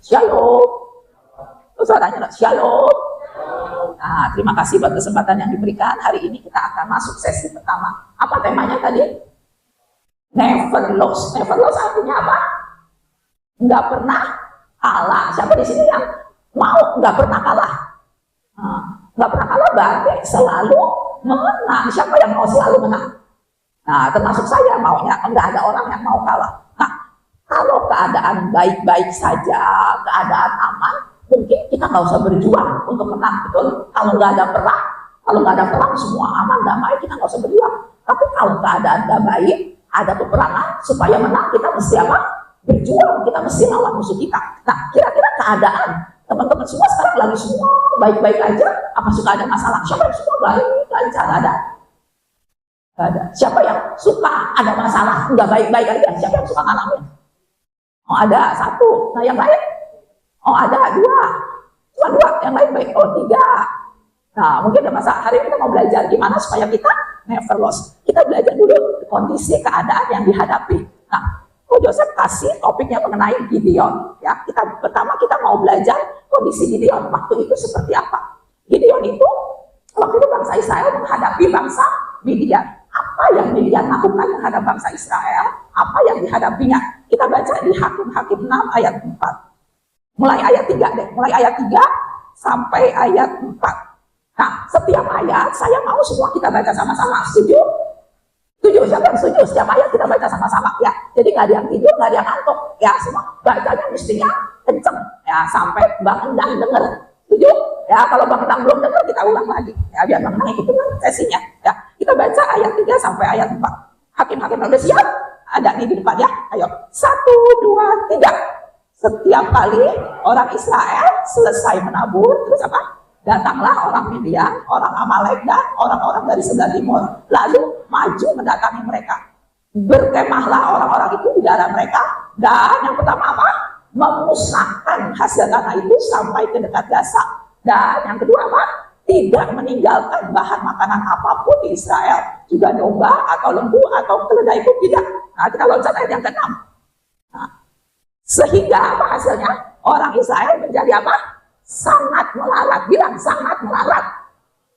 Shalom. Suaranya shalom. Nah, terima kasih buat kesempatan yang diberikan. Hari ini kita akan masuk sesi pertama. Apa temanya tadi? Never lost. Never lost artinya apa? Nggak pernah kalah. Siapa di sini yang mau nggak pernah kalah? Nggak pernah kalah berarti selalu menang. Siapa yang mau selalu menang? Nah, termasuk saya maunya. Nggak ada orang yang mau kalah. Nah, kalau keadaan baik-baik saja, keadaan aman, mungkin kita nggak usah berjuang untuk menang, betul? Kalau nggak ada perang, semua aman, damai, kita nggak usah berjuang. Tapi kalau keadaan nggak baik, ada peperangan, supaya menang, kita mesti apa? Berjuang, kita mesti lawan musuh kita. Nah, kira-kira keadaan teman-teman semua sekarang lagi semua baik-baik aja, apa suka ada masalah? Siapa yang semua baik, lancar, ada? Siapa yang suka ada masalah, nggak baik-baik aja? Siapa yang suka ngalamin? Oh, ada satu. Nah, yang lain? Oh, ada dua. Cuma dua. Yang lain baik. Oh, tiga. Nah, mungkin ada masa hari ini kita mau belajar gimana supaya kita never lost. Kita belajar dulu kondisi keadaan yang dihadapi. Nah, Joseph kasih topiknya mengenai Gideon. Ya, pertama kita mau belajar kondisi Gideon. Waktu itu seperti apa? Gideon itu waktu itu bangsa Israel menghadapi bangsa Midian. Apa yang Midian lakukan terhadap bangsa Israel? Apa yang dihadapinya? Kita baca di Hakim-Hakim 6 ayat 4. Mulai ayat 3 deh. Mulai ayat 3 sampai ayat 4. Nah, setiap ayat saya mau semua kita baca sama-sama. Setuju? Setuju? Siapa yang setuju? Setiap ayat kita baca sama-sama. Ya, jadi nggak ada yang tidur, nggak ada yang ngantuk. Ya, semua bacanya mestinya kenceng. Ya, sampai Bang Endang dengar. Setuju? Ya, kalau Bang Endang belum dengar, kita ulang lagi. Ya, biar Bang Endang ikutin sesinya. Ya, kita baca ayat 3 sampai ayat 4. Hakim-hakim udah siap? Ada nih di depan ya. Ayo. 1, 2, 3. Setiap kali orang Israel selesai menabur, terus apa? Datanglah orang Midian, orang Amalek, dan orang-orang dari sebelah timur. Lalu maju mendatangi mereka. Berkemahlah orang-orang itu di daerah mereka. Dan yang pertama apa? Memusnahkan hasil tanah itu sampai ke dekat Gaza. Dan yang kedua apa? Tidak meninggalkan bahan makanan apapun di Israel. Juga domba atau lembu atau keledai pun tidak. Nah, kita loncat ayat yang ke-6. Nah, sehingga apa hasilnya? Orang Israel menjadi apa? Sangat melarat. Bilang sangat melarat.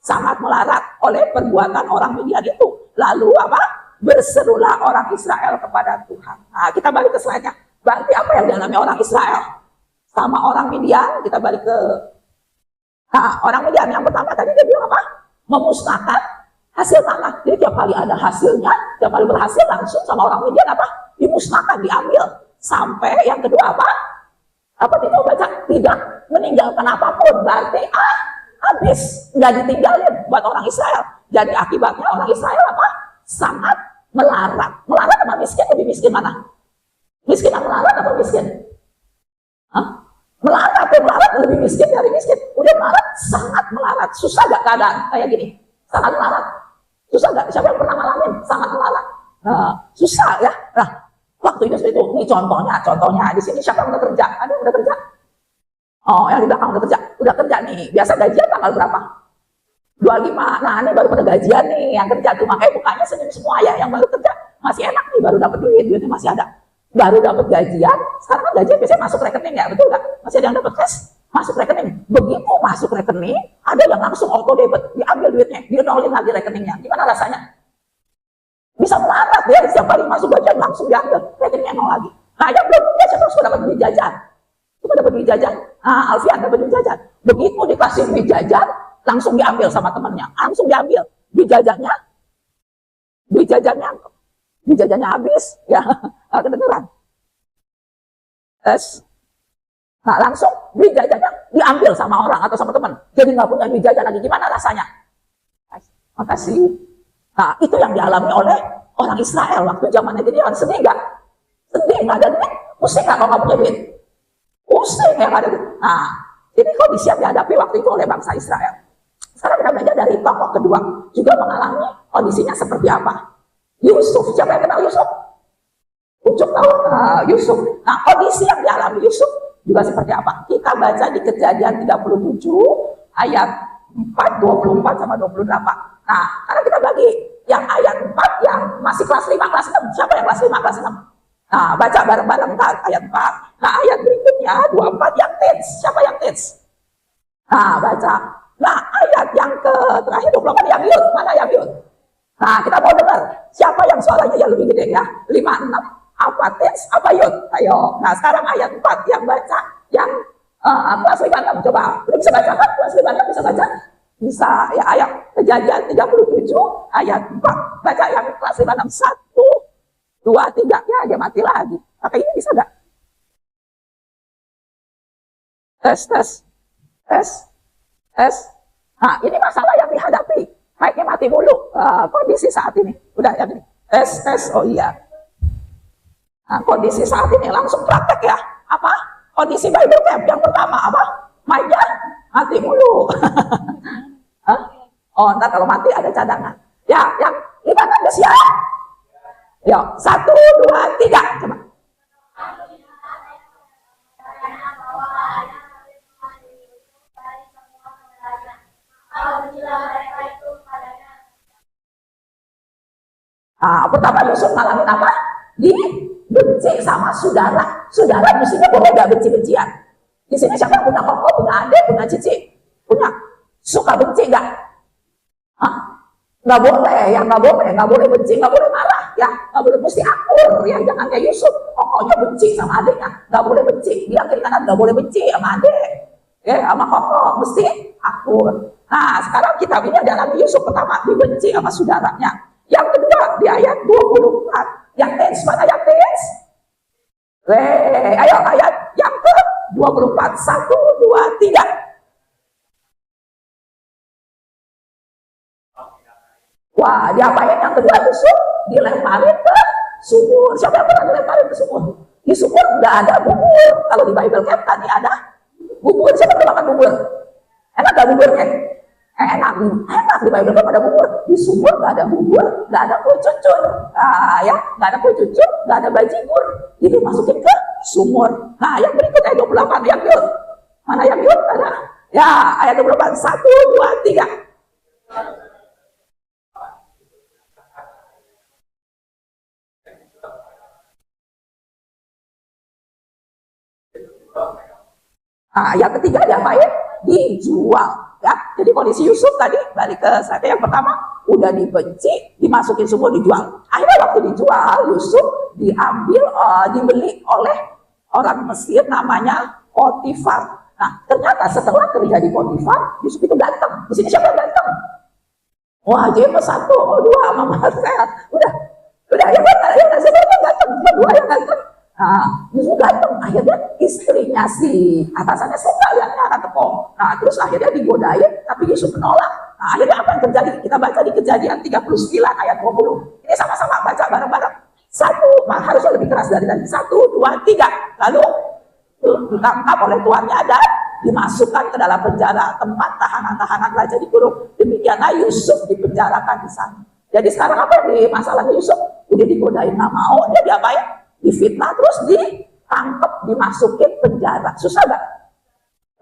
Sangat melarat oleh perbuatan orang Midian itu. Lalu apa? Berserulah orang Israel kepada Tuhan. Nah, kita balik ke slide-nya. Berarti apa yang dialami orang Israel sama orang Midian? Kita balik ke orang Midian yang pertama tadi dia bilang apa? Memusnahkan hasil tanah. Jadi tiap kali ada hasilnya, tiap kali berhasil langsung sama orang Midian apa? Dimusnahkan, diambil. Sampai yang kedua apa? Apa kita baca? Tidak meninggalkan apapun. Berarti habis, nggak ditinggalin buat orang Israel. Jadi akibatnya orang Israel apa? Sangat melarat. Melarat sama miskin, lebih miskin mana? Miskin atau melarat apa miskin? Melarat, lebih miskin dari miskin. Udah melarat, sangat melarat. Susah gak keadaan kayak gini? Sangat melarat. Susah gak? Siapa yang pernah ngalamin? Sangat melarat. Susah ya. Nah, waktu itu seperti itu. Ini contohnya di sini siapa yang udah kerja? Ada yang udah kerja? Oh, yang di belakang udah kerja. Udah kerja nih. Biasa gajian tanggal berapa? 25. Nah, ini baru pada gajian nih yang kerja tuh. Makanya mukanya senyum semua ya. Yang baru kerja masih enak nih, baru dapat duitnya masih ada. Baru dapat gajian, sekarang kan gajian biasanya masuk rekening ya, betul nggak? Masih ada yang dapat cash, masuk rekening. Begitu masuk rekening, ada yang langsung auto debit, diambil duitnya, dinolin lagi rekeningnya. Gimana rasanya? Bisa melarat ya, setiap kali masuk gajian langsung diambil, rekeningnya nol lagi. Nah, yang belum punya siapa sudah dapat duit jajan? Sudah dapat duit jajan? Alfian dapat duit jajan. Begitu dikasih duit jajan, langsung diambil sama temannya, langsung diambil duit jajannya habis, ya. Kedengeran. Nah, langsung duit jajannya diambil sama orang atau sama teman. Jadi nggak punya duit jajan lagi. Gimana rasanya? Makasih. Nah, itu yang dialami oleh orang Israel waktu zamannya Gideon. Sedih nggak? Sedih, nggak ada duit. Pusing nggak kalau nggak punya duit? Pusing ya, nggak ada duit. Nah, ini kondisi yang dihadapi waktu itu oleh bangsa Israel. Sekarang kita belajar dari tokoh kedua juga mengalami kondisinya seperti apa. Yusuf, siapa yang kenal Yusuf? Ucuk tahu Yusuf. Nah, kondisi yang dialami Yusuf juga seperti apa? Kita baca di Kejadian 37 ayat 4, 24 sama 28. Nah, karena kita bagi yang ayat 4 yang masih kelas 5, kelas 6. Siapa yang kelas 5, kelas 6? Nah, baca bareng-bareng ayat 4. Nah, ayat berikutnya punya 24 yang teens. Siapa yang teens? Nah, baca. Nah, ayat yang ke terakhir 28 yang yud. Mana yang yud? Nah, kita mau dengar. Siapa yang suaranya yang lebih gede ya? 56. Apa teens? Apa yud? Ayo. Nah, sekarang ayat 4 yang baca. Yang kelas 56. Coba. Belum bisa baca kan? Kelas 56 bisa baca? Bisa. Ya, ayat Kejadian 37 ayat 4. Baca yang kelas 56. 1, 2, 3. Ya, dia mati lagi. Pakai ini bisa gak? Tes. Nah, ini masalah yang dihadapi. Baiknya mati mulu. Kondisi saat ini. Udah ya, tes. Oh iya. Nah, kondisi saat ini langsung praktek ya. Apa? Kondisi Bible Camp yang pertama apa? Mainnya mati mulu. Oh, ntar kalau mati ada cadangan. Ya, yang gimana ada siap? Yuk, 1, 2, 3. Coba. Nah, pertama Yusuf ngalamin apa? Dibenci sama saudara. Saudara di sini boleh gak benci-bencian? Di sini siapa yang punya koko, punya adik, punya cici? Punya. Suka benci gak? Hah? Gak boleh, ya gak boleh benci, gak boleh marah, ya gak boleh mesti akur, ya jangan kayak Yusuf, kokonya benci sama adiknya, gak boleh benci, dia kiri kanan gak boleh benci sama adik, ya sama koko, mesti akur. Nah, sekarang kita ini adalah Yusuf pertama, dibenci sama saudaranya. Yang kedua, di ayat 24. Yang tens, mana yang tens? Ayo, ayat yang ke 24. 1, 2, 3. Wah, diapain yang kedua Yusuf? Dilemparin ke sumur. Siapa yang pernah dilemparin ke sumur? Di sumur nggak ada bubur. Kalau di Bible Camp tadi ada bubur. Siapa pernah makan bubur? Enak gak buburnya? Enak di Bible Camp ada bubur. Di sumur nggak ada bubur, nggak ada kue cucur. Ya, nggak ada kue cucur, nggak ada bajigur. Jadi masukin ke sumur. Nah, yang berikut ayat 28 yang yud. Mana yang yud? Ada. Ya, ayat 28. 1, 2, 3. Nah, yang ketiga diapain? Dijual. Ya, jadi kondisi Yusuf tadi balik ke saya yang pertama udah dibenci, dimasukin sumur, dijual. Akhirnya waktu dijual, Yusuf diambil, dibeli oleh orang Mesir namanya Potifar. Nah, ternyata setelah kerja di Potifar, Yusuf itu ganteng. Di sini siapa yang ganteng? Wah, James 1, 2, Mama Marcel. Udah yang ganteng, ganteng, dua yang ganteng. Nah, Yusuf ganteng, akhirnya istrinya si atasannya suka lihatnya akan tepung. Nah, terus akhirnya digodain, tapi Yusuf menolak. Nah, akhirnya apa yang terjadi? Kita baca di Kejadian 39 ayat 20. Ini sama-sama baca bareng-bareng. 1, harusnya lebih keras dari tadi. 1, 2, 3. Lalu ditangkap oleh tuannya dan dimasukkan ke dalam penjara, tempat tahanan-tahanan raja dikurung. Demikianlah Yusuf dipenjarakan di sana. Jadi sekarang apa yang masalahnya Yusuf? Udah digodain nggak mau, dia diapain? Difitnah, terus ditangkap, dimasukin penjara. Susah gak?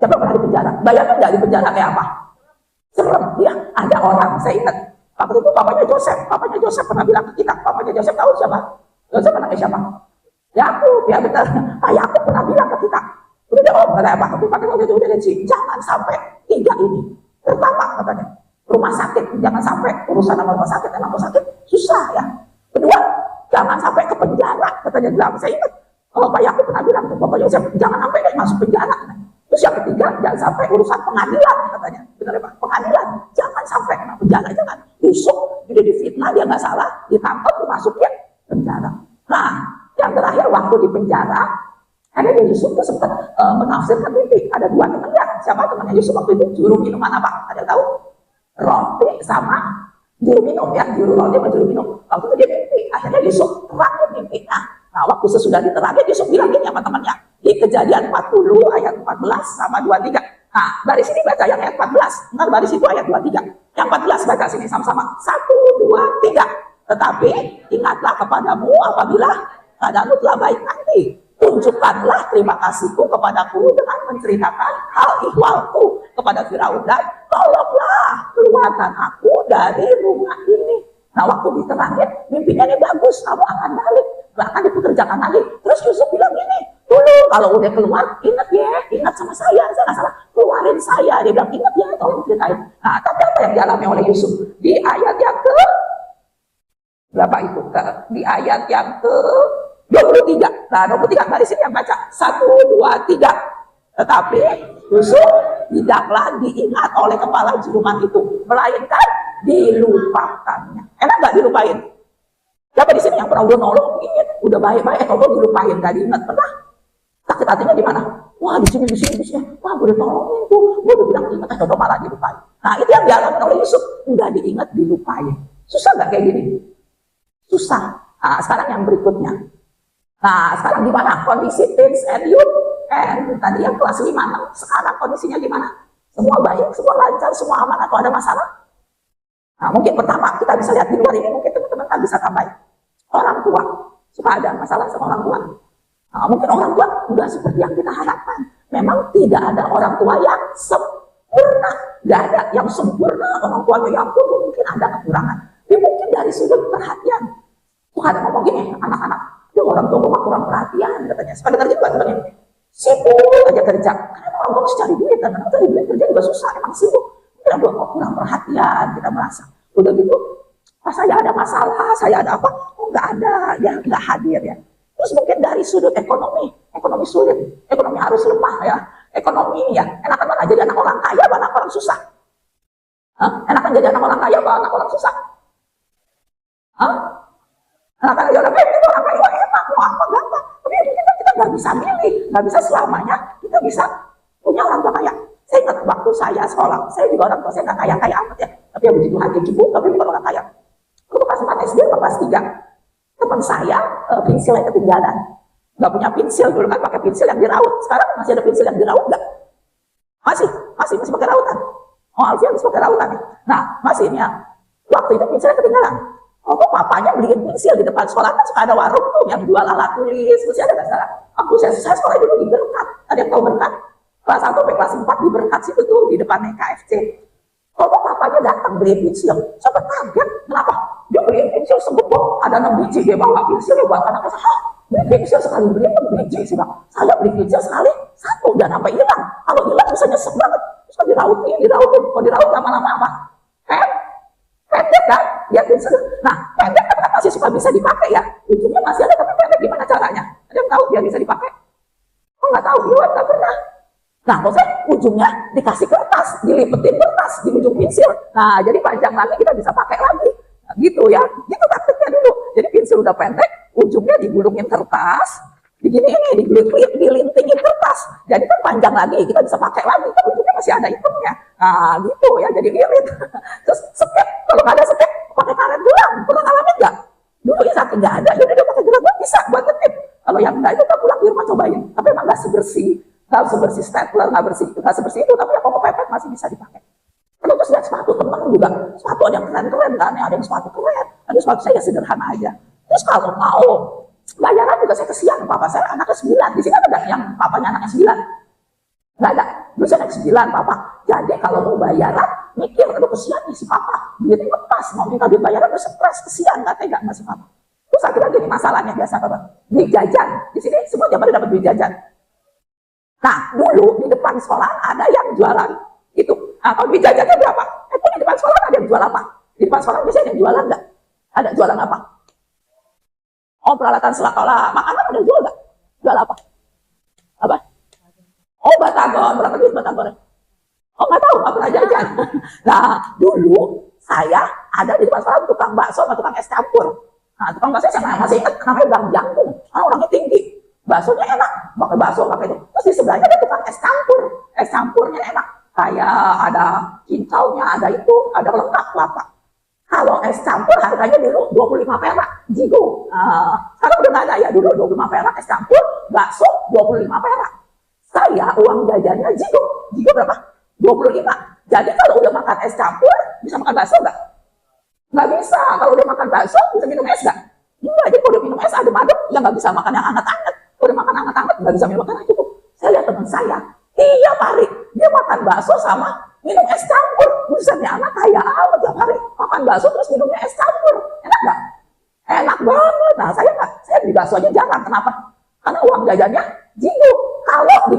Siapa pernah di penjara? Bayangkan gak di penjara kayak apa? Serem. Ya, ada orang, saya ingat. Waktu itu papanya Joseph pernah bilang ke kita. Papanya Joseph tahu siapa? Joseph anaknya siapa? Yakub, ya benar. Pak Yakub pernah bilang ke kita. Udah deh om, katanya apa? Tapi pakai waktu itu udah sih. Jangan sampai 3 ini. Pertama katanya, rumah sakit. Jangan sampai urusan sama rumah sakit. Emang rumah sakit susah ya. Kedua, jangan sampai ke penjara, katanya bilang. Saya ingat, Pak Yakub pernah bilang ke Bapak Yosef, jangan sampai masuk penjara. Terus yang ketiga, jangan sampai urusan pengadilan, katanya. Benar ya Pak? Pengadilan, jangan sampai kena penjara, jangan. Yusuf jadi difitnah, dia nggak salah, ditangkap, dimasukin penjara. Nah, yang terakhir waktu di penjara, ada Yusuf tuh sempat menafsirkan mimpi. Ada 2 temannya. Siapa temannya Yusuf waktu itu? Juru minuman apa? Ada tahu? Roti sama juru minum ya, juru roti sama juru minum. Waktu itu dia mimpi, akhirnya Yusuf terangin mimpinya. Nah, waktu sesudah diterangin, Yusuf bilang gini sama temannya. Di Kejadian 40 ayat 14 sama 23. Nah, dari sini baca yang ayat 14. Nah, dari situ ayat 23. Yang 14 baca sini sama-sama. 1, 2, 3. Tetapi ingatlah kepadamu apabila keadaanmu telah baik nanti. Tunjukkanlah terima kasihku kepadaku dengan menceritakan hal ihwalku kepada Firaun dan tolonglah keluarkan aku dari rumah ini. Nah, waktu diterangin, mimpinya ini bagus, kamu akan balik, gak akan dipekerjakan lagi. Terus Yusuf bilang gini, Dulu kalau udah keluar, ingat ya, ingat sama saya nggak salah, keluarin saya. Dia bilang, ingat ya, tolong ceritain. Nah, tapi apa yang dialami oleh Yusuf? Di ayat yang ke berapa itu? Di ayat yang ke 23. Nah, 23 dari sini yang baca. 1, 2, 3. Tetapi Yusuf tidaklah diingat oleh kepala juluman itu, melainkan dilupakannya. Enak nggak dilupain? Siapa di sini yang pernah udah nolong, ingat, udah baik-baik, kalau dilupain, nggak diingat, pernah? Sakit hatinya di mana? Wah, di sini. Wah, gue udah tolongin tuh, gue udah bilang ingat, coba malah dilupain. Nah, itu yang dialami oleh Yusuf, nggak diingat, dilupain. Susah nggak kayak gini? Susah. Nah, sekarang yang berikutnya. Nah, sekarang gimana? Kondisi teens and youth, and tadi yang kelas 5, 6, sekarang kondisinya gimana? Semua baik, semua lancar, semua aman, atau ada masalah? Nah, mungkin pertama kita bisa lihat di luar ini, mungkin teman-teman kan bisa tambahin. Orang tua, suka ada masalah sama orang tua. Nah, mungkin orang tua nggak seperti yang kita harapkan. Memang tidak ada orang tua yang sempurna. Nggak ada yang sempurna orang tuanya, yang pun mungkin ada kekurangan. Tapi mungkin dari sudut perhatian. Tuh ada ngomong gini, anak-anak, ya orang tua gue kurang perhatian katanya. Suka dengar gitu katanya. Sibuk aja kerja. Karena orang tua harus cari duit, dan cari duit kerja juga susah, emang sibuk. Kita kok kurang perhatian, kita merasa. Udah gitu, pas saya ada masalah, saya ada apa, oh nggak ada, dia nggak hadir ya. Terus mungkin dari sudut ekonomi sulit, ekonomi harus lemah ya, ekonomi ya, enakan mana jadi anak orang kaya, anak orang susah? Hah? Enakan jadi anak orang kaya, anak orang susah? Hah? Enakan jadi orang kaya, enak, mau apa gampang. Tapi kita nggak bisa milih, nggak bisa selamanya kita bisa punya orang tua kaya. Saya ingat waktu saya sekolah, saya juga orang tua saya nggak kaya-kaya amat ya, tapi ya begitu hati cukup, tapi bukan orang kaya. Waktu kelas 4 SD atau kelas 3, teman saya pensilnya ketinggalan, nggak punya pensil dulu kan, pakai pensil yang diraut. Sekarang masih ada pensil yang diraut nggak? Masih pakai rautan. Oh, Alfian masih pakai rautan. Nah, masih ini ya. Waktu itu pensilnya ketinggalan. Oh, kok papanya beliin pensil di depan sekolah, kan suka ada warung tuh yang jual alat tulis, masih ada nggak salah. Aku saya sekolah dulu di Berkat, ada yang tahu Berkat? Kelas 1 sampai kelas 4 di Berkat situ tuh, di depannya KFC. Kalau papanya datang beli pensil, sampai kaget, kenapa? Dia beli pensil sebut, ada 6 biji, dia bawa pensil, dia buat anak saya, beli pensil sekali, beli 6 biji sih bang. Saya beli pensil sekali, 1, dan sampai hilang. Kalau hilang bisa nyesek banget, terus kan dirautin, kalau diraut lama-lama apa? Pendek kan? Ya pensil. Nah, pendek kan masih suka bisa dipakai ya, ujungnya masih ada, tapi pendek gimana caranya? Ada yang tahu dia bisa dipakai? Oh nggak tahu, dia nggak pernah. Nah, maksudnya ujungnya dikasih kertas, dilipetin kertas di ujung pensil. Nah, jadi panjang lagi kita bisa pakai lagi. Nah, gitu ya, gitu taktiknya dulu. Jadi pensil udah pendek, ujungnya digulungin kertas, dilintingin kertas. Jadi kan panjang lagi, kita bisa pakai lagi. Kan ujungnya masih ada ikutnya. Nah, gitu ya, jadi irit. Terus skep, kalau nggak ada skep, pakai karet gelang. Pernah ngalamin nggak? Dulu ya saking nggak ada, jadi dia pakai gelang bisa buat ketip. Kalau yang nggak itu, kita pulang di rumah cobain. Tapi emang nggak sebersih stapler, nggak sebersih itu, tapi kalau kepepet masih bisa dipakai. Kalau terus lihat sepatu teman juga, sepatu ada yang keren-keren kan, ada yang sepatu keren, ada sepatu saya sederhana aja. Terus kalau mau bayaran juga saya kesian, papa saya anaknya 9, di sini ada yang papanya anaknya 9? Nggak ada, dulu saya anak 9 papa. Jadi kalau mau bayaran, mikir, aduh kesian nih si papa, duitnya lepas, mau minta duit bayaran, udah stres, kesian, nggak tega masih papa. Terus akhirnya jadi masalahnya biasa apa? Duit jajan, di sini semua tiap hari dapat duit jajan. Nah, dulu di depan sekolah ada yang jualan itu. Nah, kalau duit jajannya berapa? Di depan sekolah ada yang jual apa? Di depan sekolah biasanya ada yang jualan nggak? Ada jualan apa? Oh, peralatan sekolah, makanan ada yang jual nggak? Jual apa? Apa? Oh, batagor, berapa duit batagor? Oh, nggak tahu, nggak pernah jajan. Nah, dulu saya ada di depan sekolah tukang bakso sama tukang es campur. Nah, tukang bakso saya masih ingat namanya Bang Jangkung, orangnya tinggi. Baksonya enak, pakai bakso pakai itu. Terus di sebelahnya ada tukang es campurnya enak. Kayak ada cincaunya, ada itu, ada lengkap kelapa. Kalau es campur harganya dulu 25 perak, jigo. Sekarang udah nggak ada ya, dulu 25 perak es campur, bakso 25 perak. Saya uang jajannya jigo berapa? 25. Jadi kalau udah makan es campur, bisa makan bakso nggak? Nggak bisa. Kalau udah makan bakso, bisa minum es nggak? Enggak, jadi kalau udah minum es adem-adem, ya nggak bisa makan yang hangat-hangat. Udah makan hangat-hangat, nggak bisa minum makanan cukup. Saya lihat teman saya, tiap hari dia makan bakso sama minum es campur. Busetnya anak kaya amat tiap hari makan bakso terus minumnya es campur. Enak nggak? Enak banget. Nah, saya nggak, saya beli bakso aja jarang. Kenapa? Karena uang jajannya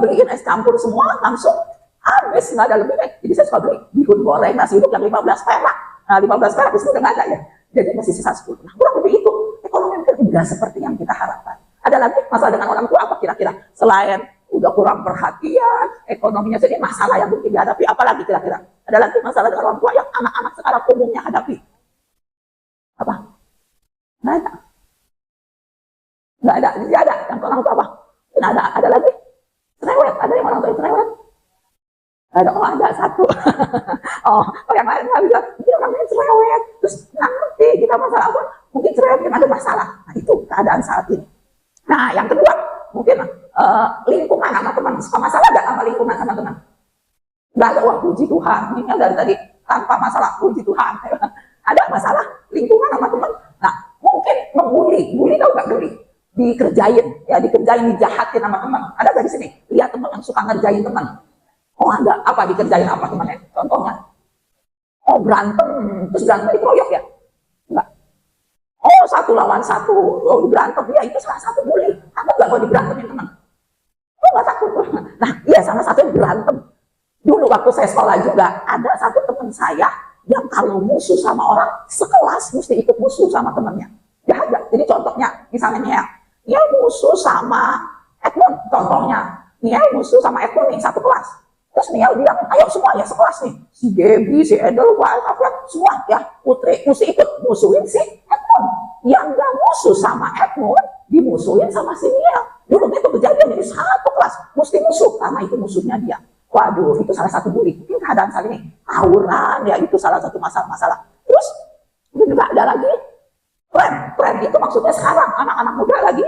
dibeliin es campur semua, langsung habis, nggak ada lebih. Jadi saya suka beli bihun goreng, nasi uduk yang 15 perak. Nah, 15 perak itu udah nggak ada ya. Jadi masih sisa 10. Nah, kurang lebih itu. Ekonomi mungkin tidak seperti yang kita harapkan. Ada lagi masalah dengan orang tua apa kira-kira? Selain udah kurang perhatian, ekonominya sendiri masalah yang mungkin dihadapi, apalagi kira-kira? Ada lagi masalah dengan orang tua yang anak-anak sekarang umumnya hadapi. Apa? Nggak ada. Nggak ada. Jadi ada. Yang orang tua apa? Nggak ada. Ada lagi? Cerewet. Ada yang orang tua yang cerewet? Ada. Oh, ada satu. oh, yang lain nggak bisa. Mungkin orang lain cerewet. Terus nggak ngerti kita masalah apa. Mungkin cerewet yang ada masalah. Nah, itu keadaan saat ini. Nah, yang kedua, mungkin lingkungan sama teman. Suka masalah nggak sama lingkungan sama teman? Nggak ada, wah puji Tuhan. Ini dari tadi tanpa masalah, puji Tuhan. Ada masalah lingkungan sama teman. Nah, mungkin membuli. Bully tau nggak bully? Dikerjain, ya dikerjain, dijahatin sama teman. Ada nggak di sini? Lihat teman yang suka ngerjain teman. Oh ada, apa dikerjain apa temannya? Contohnya? Oh berantem, terus berantem dikeroyok ya? Enggak. Oh 1 lawan 1, oh berantem, ya itu salah satu bully. Takut nggak kalau diberantemin teman? Oh nggak takut. Nah iya salah satu berantem. Dulu waktu saya sekolah juga, ada satu teman saya yang kalau musuh sama orang sekelas mesti ikut musuh sama temannya. Ya ada. Jadi contohnya, misalnya nih ya, dia musuh sama Edmund, contohnya. Dia musuh sama Edmund nih, satu kelas. Terus Nia bilang, ayo semua ya sekelas nih. Si Gaby, si Edel, semua ya, Putri, mesti ikut musuhin si Edmund. Yang gak musuh sama Edmund, dimusuhin sama si Nia. Dulu itu kejadian, jadi satu kelas, mesti musuh, karena itu musuhnya dia. Waduh, itu salah satu bully. Mungkin keadaan saat ini, tawuran, ya itu salah satu masalah-masalah. Terus, mungkin juga ada lagi, tren itu maksudnya sekarang, anak-anak muda lagi,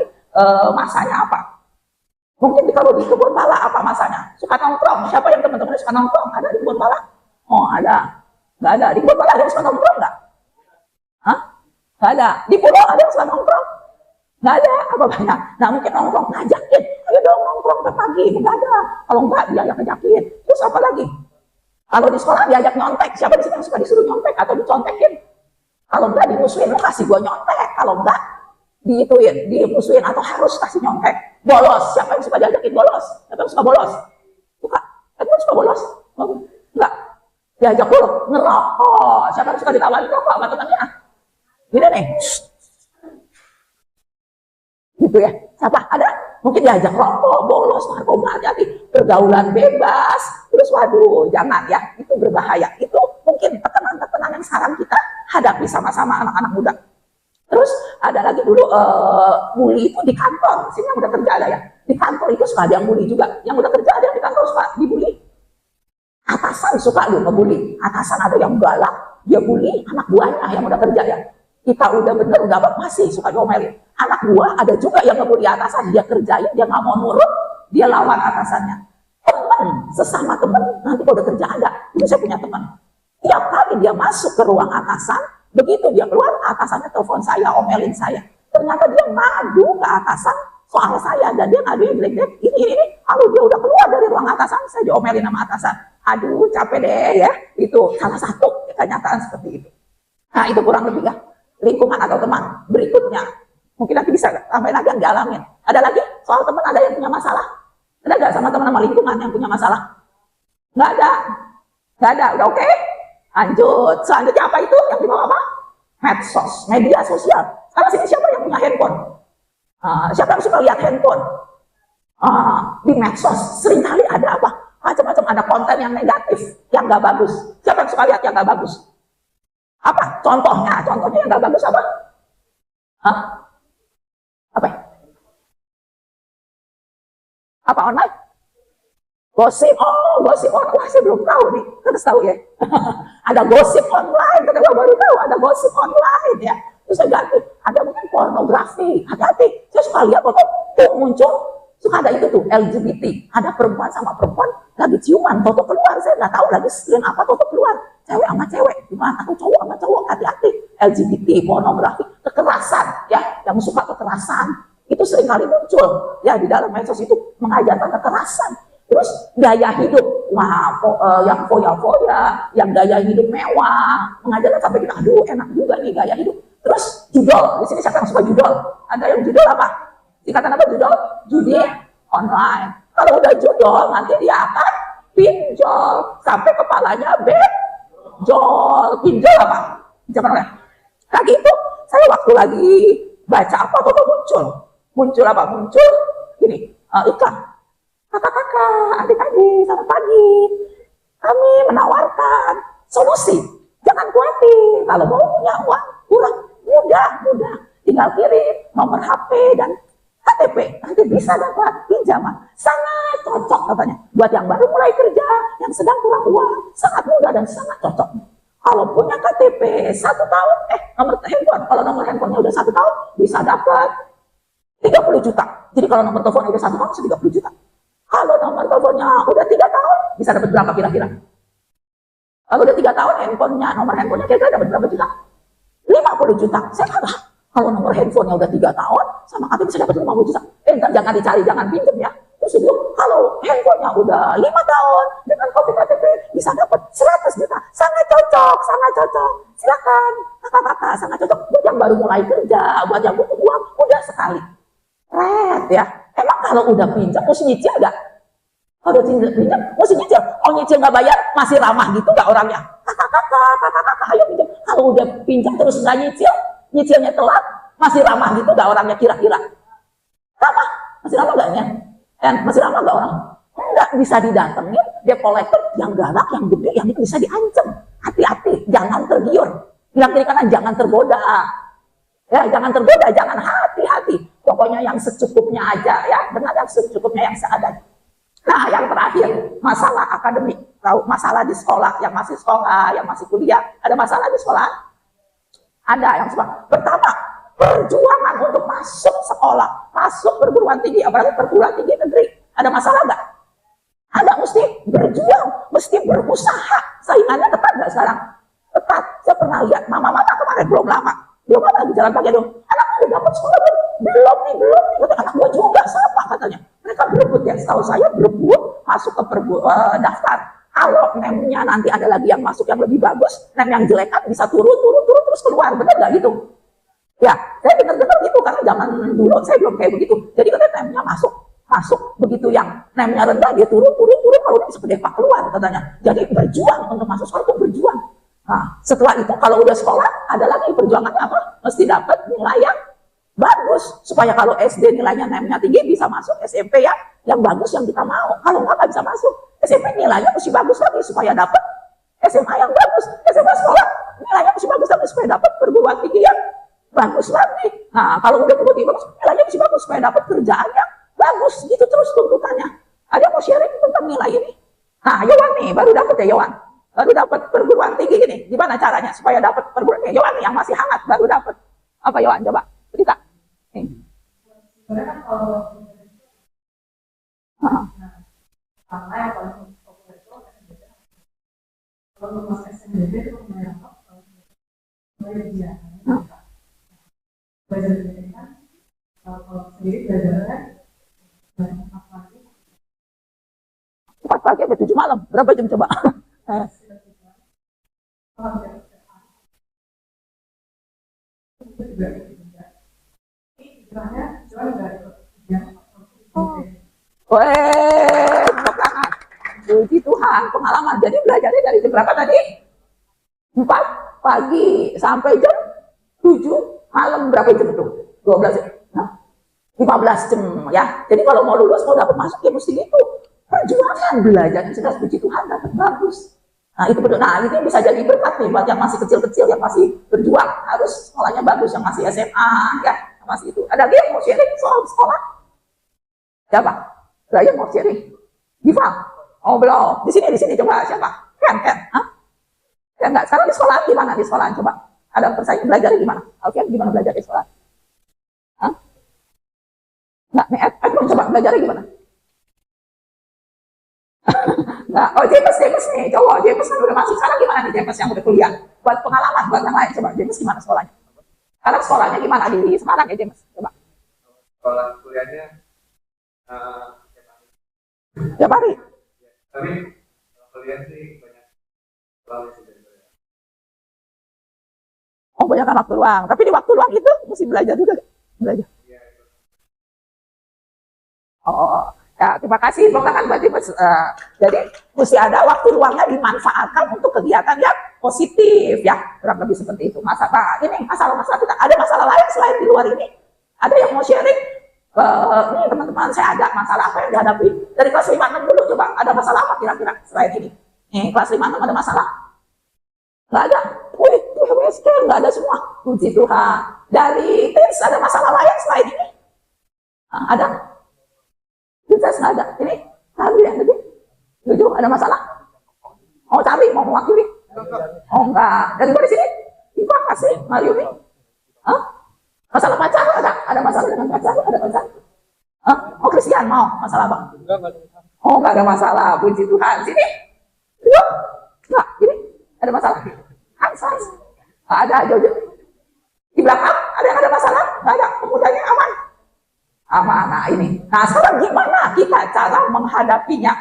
masanya apa? Mungkin kalau di kebun pala apa masanya? Suka nongkrong. Siapa yang teman-teman suka nongkrong? Ada di kebun pala? Oh ada. Nggak ada. Di kebun pala ada yang suka nongkrong nggak? Hah? Nggak ada. Di pulau ada yang suka nongkrong? Nggak ada. Apa banyak? Nah mungkin nongkrong ngajakin. Ayo dong nongkrong sampai pagi. Nggak ada. Kalau nggak dia yang ngajakin. Terus apa lagi? Kalau di sekolah diajak nyontek. Siapa di sini yang suka disuruh nyontek atau dicontekin? Kalau nggak dimusuhin, lo kasih gue nyontek. Kalau nggak diituin, dimusuhin atau harus kasih nyontek. Bolos, siapa yang suka diajakin bolos? Siapa yang suka bolos? Suka? Siapa suka bolos? Enggak. Diajak bolos, ngerokok. Siapa yang suka ditawarin rokok sama temannya? Gini nih. Gitu ya. Siapa? Ada? Mungkin diajak rokok, bolos, narkoba, hati-hati. Pergaulan bebas. Terus waduh, jangan ya. Itu berbahaya. Itu mungkin tekanan-tekanan yang sekarang kita hadapi sama-sama anak-anak muda. Terus ada lagi dulu bully itu di kantor. Sini yang udah kerja ada ya. Di kantor itu suka ada yang bully juga. Yang udah kerja ada yang di kantor suka dibully. Atasan suka lu ngebully. Atasan ada yang galak, dia bully anak buahnya yang udah kerja ya. Kita udah bener udah masih suka diomelin. Anak buah ada juga yang ngebully atasan. Dia kerjain, dia nggak mau nurut, dia lawan atasannya. Teman, sesama teman, nanti kalau udah kerja ada. Itu saya punya teman. Tiap kali dia masuk ke ruang atasan, begitu dia keluar, atasannya telepon saya, omelin saya. Ternyata dia ngadu ke atasan soal saya, dan dia ngaduin jelek-jelek, ini. Kalau dia udah keluar dari ruang atasan, saya diomelin sama atasan. Aduh, capek deh ya. Itu salah satu kenyataan seperti itu. Nah, itu kurang lebih ya. Lingkungan atau teman. Berikutnya, mungkin nanti bisa sampai lagi yang dialamin. Ada lagi soal teman, ada yang punya masalah? Ada nggak sama teman sama lingkungan yang punya masalah? Nggak ada. Nggak ada, udah oke? Lanjut, selanjutnya apa itu? Yang dibawa apa? Medsos, media sosial. Sekarang sini siapa yang punya handphone? Siapa yang suka lihat handphone? Di medsos seringkali ada apa? Macam-macam, ada konten yang negatif, yang nggak bagus. Siapa yang suka lihat yang nggak bagus? Apa? Contohnya yang nggak bagus apa? Apa? Apa online? Gosip, gosip online, wah saya belum tahu nih, harus tahu ya. Ada gosip online, kita baru tahu ada gosip online ya. Terus saya ganti, ada mungkin pornografi, hati-hati. Saya suka lihat foto, tuh muncul, suka ada itu tuh, LGBT. Ada perempuan sama perempuan, lagi ciuman, foto keluar, saya nggak tahu lagi screen apa, foto keluar. Cewek sama cewek, gimana? Atau cowok sama cowok, hati-hati. LGBT, pornografi, kekerasan, ya, yang suka kekerasan. Itu seringkali muncul, ya, di dalam medsos itu mengajarkan kekerasan. Terus gaya hidup, wah, yang foya-foya, yang gaya hidup mewah, mengajarkan sampai kita, aduh enak juga nih gaya hidup. Terus judul, di sini siapa yang suka judul? Ada yang judul apa? Dikatakan apa judul? Judi online. Kalau udah judol, nanti dia akan pinjol sampai kepalanya benjol. Pinjol apa? Jangan oleh. Lagi itu, saya waktu lagi baca apa kok muncul apa? Muncul ini iklan. Kakak-kakak, adik-adik, selamat pagi. Kami menawarkan solusi. Jangan khawatir. Kalau mau punya uang, mudah. Tinggal kirim nomor HP dan KTP, nanti bisa dapat pinjaman. Sangat cocok katanya. Buat yang baru mulai kerja, yang sedang kurang uang, sangat mudah dan sangat cocok. Kalau punya KTP 1 tahun, nomor handphone, kalau nomor handphonenya udah 1 tahun, bisa dapat 30 juta. Jadi kalau nomor teleponnya udah 1 tahun, bisa 30 juta. Kalau nomor teleponnya udah 3 tahun, bisa dapat berapa kira-kira? Kalau udah 3 tahun, nomor handphonenya kira-kira dapat berapa juta? 50 juta. Saya kata, kalau nomor handphonenya udah 3 tahun, sama KTP bisa dapat 50 juta. Jangan dicari, jangan pinjam ya. Terus itu, kalau handphonenya udah 5 tahun, dengan KTP bisa dapat 100 juta. Sangat cocok. Silakan, kakak-kakak, sangat cocok. Buat yang baru mulai kerja, buat yang butuh uang, mudah sekali. Ya. Emang kalau udah pinjam, mesti nyicil gak? Kalau pinjam, mesti nyicil. Kalau nyicil gak bayar, masih ramah gitu gak orangnya? Kakak-kakak, ayo pinjam. Kalau udah pinjam terus gak nyicil, nyicilnya telat, masih ramah gitu gak orangnya kira-kira? Ramah? Masih ramah gak ya? Masih ramah gak orang? Enggak, bisa didatengin, dia kolektor yang galak, yang gede, yang itu bisa diancam. Hati-hati, jangan tergiur. Bilang kiri kanan, jangan tergoda. Ya, jangan tergoda, jangan hati-hati. Pokoknya yang secukupnya aja ya, dengan yang secukupnya yang seadanya. Nah, yang terakhir, masalah akademik. Tahu, masalah di sekolah, yang masih kuliah, ada masalah di sekolah? Ada yang sekolah. Pertama, perjuangan untuk masuk sekolah, masuk perguruan tinggi, apalagi perguruan tinggi negeri. Ada masalah nggak? Ada, mesti berjuang, mesti berusaha. Saingannya ketat nggak sekarang? Ketat. Saya pernah lihat mama kemarin, belum lama lagi jalan pagi dong. Anak udah dapat sekolah belum nih. Kata anak gua juga sama katanya. Mereka berebut ya, setahu saya berebut masuk ke daftar. Kalau nemnya nanti ada lagi yang masuk yang lebih bagus, nem yang jelek kan bisa turun terus keluar, benar nggak gitu? Ya, saya dengar gitu karena zaman dulu saya belum kayak begitu. Jadi katanya nemnya masuk begitu yang nemnya rendah dia turun kalau dia bisa kedepak keluar katanya. Jadi berjuang untuk masuk sekolah itu berjuang. Nah, setelah itu kalau udah sekolah ada lagi perjuangannya apa? Mesti dapat nilai yang bagus supaya kalau SD nilainya nemnya tinggi bisa masuk SMP ya yang bagus yang kita mau. Kalau nggak bisa masuk SMP nilainya mesti bagus lagi supaya dapat SMA yang bagus. SMA sekolah nilainya mesti bagus lagi supaya dapat perguruan tinggi yang bagus lagi. Nah, kalau udah tiba-tiba nilainya mesti bagus supaya dapat kerjaan yang bagus. Gitu terus tuntutannya. Ada mau sharing tentang nilai ini? Nah, Yowan nih baru dapat ya Yowan. Baru dapat perguruan tinggi gini. Gimana caranya supaya dapat perguruan tinggi? Yowan nih yang masih hangat baru dapat. Apa Yowan? Coba cerita. Sebenarnya kan kalau sama yang paling populer itu kalau mas SNBP itu lumayan apa? Lumayan dia. Belajar ini kan kalau sendiri belajarnya banyak pagi. 4 pagi sampai 7 malam. Berapa jam coba? Puji Tuhan, pengalaman. Jadi belajarnya dari jam berapa tadi? 4 pagi sampai jam 7 malam. Berapa jam itu? 12 jam. 15 jam ya. Jadi kalau mau lulus, mau dapat masuk ya mesti gitu. Perjuangan belajarnya sudah puji Tuhan dapat bagus. Nah itu betul. Nah itu bisa jadi berkat nih buat yang masih kecil-kecil, yang masih berjuang. Harus sekolahnya bagus, yang masih SMA ya. Masih itu. Ada lagi yang mau sharing soal sekolah? Siapa? Saya mau sharing. Diva? Oh belum. Di sini coba siapa? Ken? Hah? Ya enggak. Sekarang di sekolah gimana? Di sekolah coba. Ada persaingan belajarnya gimana? Oke, gimana belajar di sekolah? Hah? Enggak, nih Edmund coba belajarnya gimana? Nah, oh James nih, cowok James kan udah masuk. Sekarang gimana nih James yang udah kuliah? Buat pengalaman, buat yang lain. Coba James gimana sekolahnya? Sekarang sekolahnya gimana di Semarang ya James? Coba. Sekolah kuliahnya tiap hari. Tapi kuliah sih banyak luang sih. Oh banyak kan waktu luang. Tapi di waktu luang itu mesti belajar juga. Belajar. Oh, Ya, terima kasih. Kan berarti jadi mesti ada waktu luangnya dimanfaatkan untuk kegiatan yang positif ya, kurang lebih seperti itu. Masalah ini masalah-masalah kita ada masalah lain selain di luar ini. Ada yang mau sharing? Ini teman-teman, saya ada masalah apa yang dihadapi dari kelas 5-6 dulu, coba ada masalah apa kira-kira selain ini? Nih kelas 5-6 ada masalah? Nggak ada. Wih, nggak ada semua. Puji Tuhan. Dari tes ada masalah lain selain ini? Nah, ada? Tes nggak ada. Ini lalu yang tadi? Tujuh ada masalah? Oh cari mau mewakili? Oh enggak. Dari mana sini? Ipa kasih Mayumi. Hah? Masalah pacar ada masalah dengan pacar, ada pacar. Hah? Oh Christian mau masalah apa? Oh enggak ada masalah. Puji Tuhan. Sini. Yuk. Enggak, ini ada masalah. Hans. Ada Jojo. Di belakang ada yang ada masalah? Enggak ada. Pemudanya aman. Aman. Nah ini. Nah sekarang gimana kita cara menghadapinya?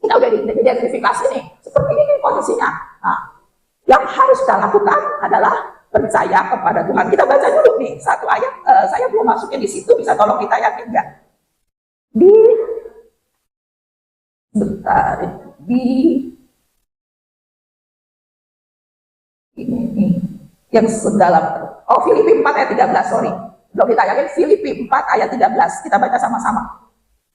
Kita udah diidentifikasi nih. Seperti ini kondisinya. Nah, yang harus kita lakukan adalah percaya kepada Tuhan. Kita baca dulu nih satu ayat. Saya belum masuknya di situ. Bisa tolong kita yakin nggak? Ini yang sedalam. Oh Filipi 4 ayat 13, sorry. Belum kita yakin. Filipi 4 ayat 13. Kita baca sama-sama.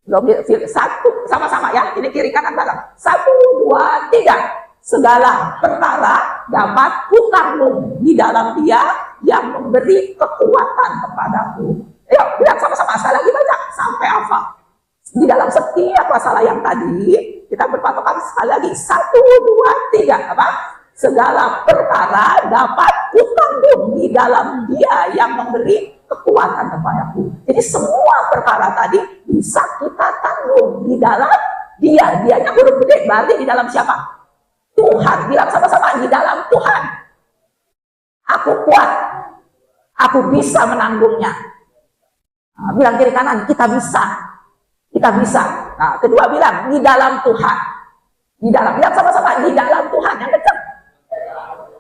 Belum satu sama-sama ya. Ini kiri kanan belakang. 1, 2, 3. Segala perkara dapat kutanggung di dalam Dia yang memberi kekuatan kepadaku. Ayo bilang sama-sama, sekali lagi baca sampai hafal. Di dalam setiap masalah yang tadi kita berpatokan sekali lagi 1, 2, 3 apa? Segala perkara dapat kutanggung di dalam Dia yang memberi kekuatan kepadaku. Jadi semua perkara tadi bisa kita tanggung di dalam Dia. Dianya huruf gede, berarti di dalam siapa? Tuhan. Bilang sama-sama, di dalam Tuhan. Aku kuat. Aku bisa menanggungnya. Nah, bilang kiri kanan, kita bisa. Kita bisa. Nah, kedua bilang, di dalam Tuhan. Di dalam. Bilang sama-sama, di dalam Tuhan. Yang kencang.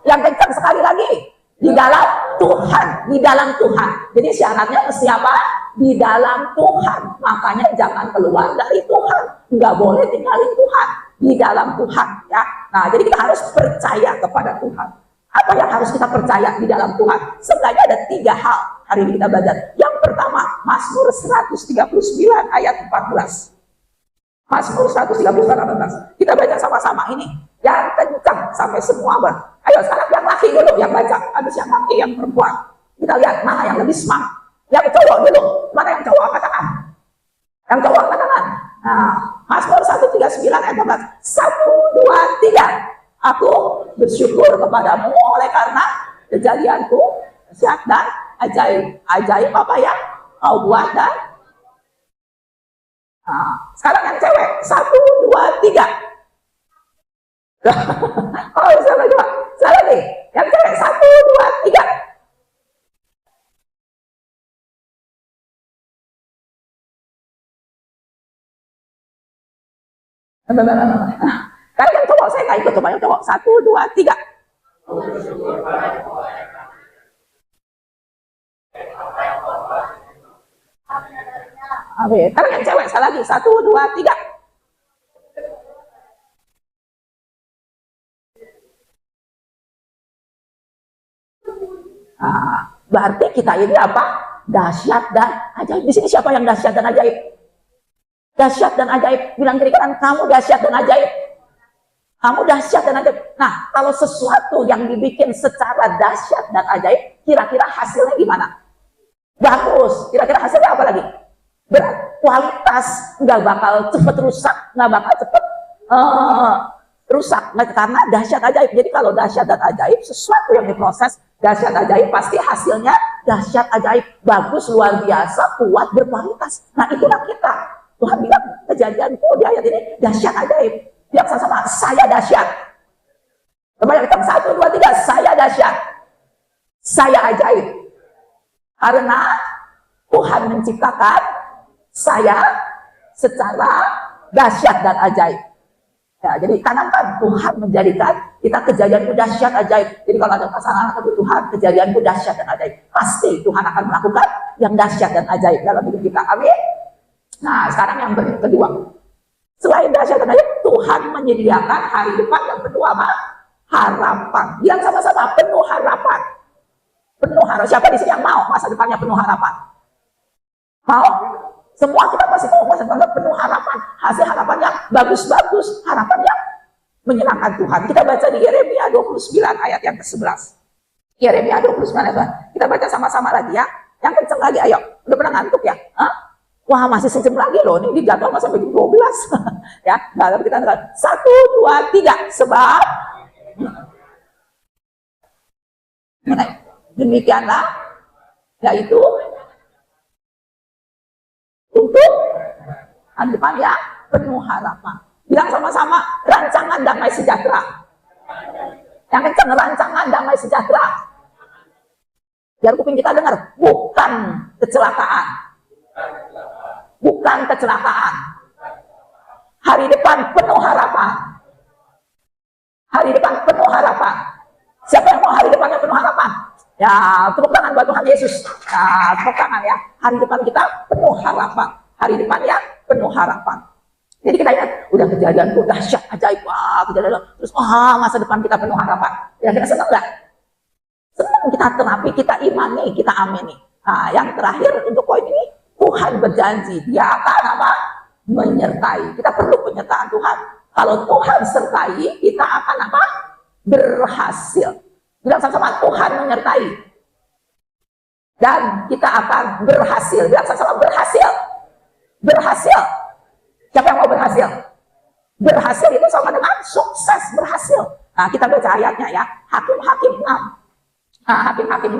Yang kencang sekali lagi. Di dalam Tuhan. Di dalam Tuhan. Jadi syaratnya mesti apa? Di dalam Tuhan. Makanya jangan keluar dari Tuhan. Nggak boleh tinggalin Tuhan. Di dalam Tuhan ya. Nah, jadi kita harus percaya kepada Tuhan. Apa yang harus kita percaya di dalam Tuhan? Sebenarnya ada 3 hal hari ini kita belajar. Yang pertama, Mazmur 139 ayat 14. Mazmur 139 ayat 14. Kita baca sama-sama ini. Yang kencang sampai semua ber. Ayo sekarang yang laki dulu yang baca. Habis yang laki, yang perempuan. Kita lihat mana yang lebih semangat. Yang cowok dulu. Mana yang cowok katakan? Yang cowok katakan. Nah, Mazmur 139 ayat 14. 1, 2, 3. Aku bersyukur kepadamu oleh karena kejadianku dahsyat dan ajaib. Ajaib apa ya? Kau buat dan nah, sekarang yang cewek 1, 2, 3. Oh, salah juga. Salah nih. Yang cewek 1, 2, 3. Kan yang cowok saya nggak ikut, coba yang cowok 1, 2, 3. Oke, kan yang cewek saya lagi 1, 2, 3. Nah, berarti kita ini apa? Dahsyat dan ajaib. Di sini siapa yang dahsyat dan ajaib? Dahsyat dan ajaib. Bilang kiri kanan, kamu dahsyat dan ajaib. Kamu dahsyat dan ajaib. Nah, kalau sesuatu yang dibikin secara dahsyat dan ajaib, kira-kira hasilnya gimana? Bagus. Kira-kira hasilnya apa lagi? Berkualitas. Nggak bakal cepet rusak. Nggak bakal cepet rusak. Nah, karena dahsyat ajaib. Jadi kalau dahsyat dan ajaib, sesuatu yang diproses dahsyat ajaib, pasti hasilnya dahsyat ajaib. Bagus, luar biasa, kuat, berkualitas. Nah, itulah kita. Tuhan bilang kejadianku di ayat ini dahsyat ajaib. Bilang sama-sama, saya dahsyat. Coba yang 1, 2, 3, saya dahsyat. Saya ajaib. Karena Tuhan menciptakan saya secara dahsyat dan ajaib. Ya, jadi tanamkan Tuhan menjadikan kita kejadianku dahsyat ajaib. Jadi kalau ada pasangan kebutuhan kejadianku dahsyat dan ajaib, pasti Tuhan akan melakukan yang dahsyat dan ajaib dalam hidup kita. Amin. Nah, sekarang yang kedua. Selain dahsyat dan ajaib, Tuhan menyediakan hari depan yang penuh apa? Harapan. Yang sama-sama penuh harapan. Penuh harapan. Siapa di sini yang mau masa depannya penuh harapan? Mau? Semua kita pasti mau masa depannya penuh harapan. Hasil harapan yang bagus-bagus. Harapan yang menyenangkan Tuhan. Kita baca di Yeremia 29 ayat yang ke-11. Yeremia 29 ayat 11. Kita baca sama-sama lagi ya. Yang kenceng lagi, ayo. Udah pernah ngantuk ya? Hah? Wah, masih sejam lagi loh. Ini di jadwal masih sampai jam 12. Ya, dalam kita dengar. 1, 2, 3. Sebab demikianlah, yaitu untuk hari depan yang penuh harapan. Bilang sama-sama, rancangan damai sejahtera. Yang kencang, rancangan damai sejahtera. Biar kuping kita dengar, bukan kecelakaan. Bukan kecelakaan. Hari depan penuh harapan. Hari depan penuh harapan. Siapa yang mau hari depannya penuh harapan? Ya, tepuk tangan buat Tuhan Yesus. Ya, tepuk tangan ya. Hari depan kita penuh harapan. Hari depan ya penuh harapan. Jadi kita ingat, udah kejadian tuh dahsyat, ajaib, wah kejadian. Terus, wah masa depan kita penuh harapan. Ya kita senang nggak? Senang kita terapi, kita imani, kita amini. Nah, yang terakhir untuk poin ini, Tuhan berjanji, dia akan apa? Menyertai. Kita perlu penyertaan Tuhan. Kalau Tuhan sertai, kita akan apa? Berhasil. Bilang sama-sama, Tuhan menyertai. Dan kita akan berhasil. Bilang sama-sama, berhasil. Berhasil. Siapa yang mau berhasil? Berhasil itu sama dengan sukses, berhasil. Nah, kita baca ayatnya ya. Hakim-Hakim 6. Nah, Hakim-Hakim 6.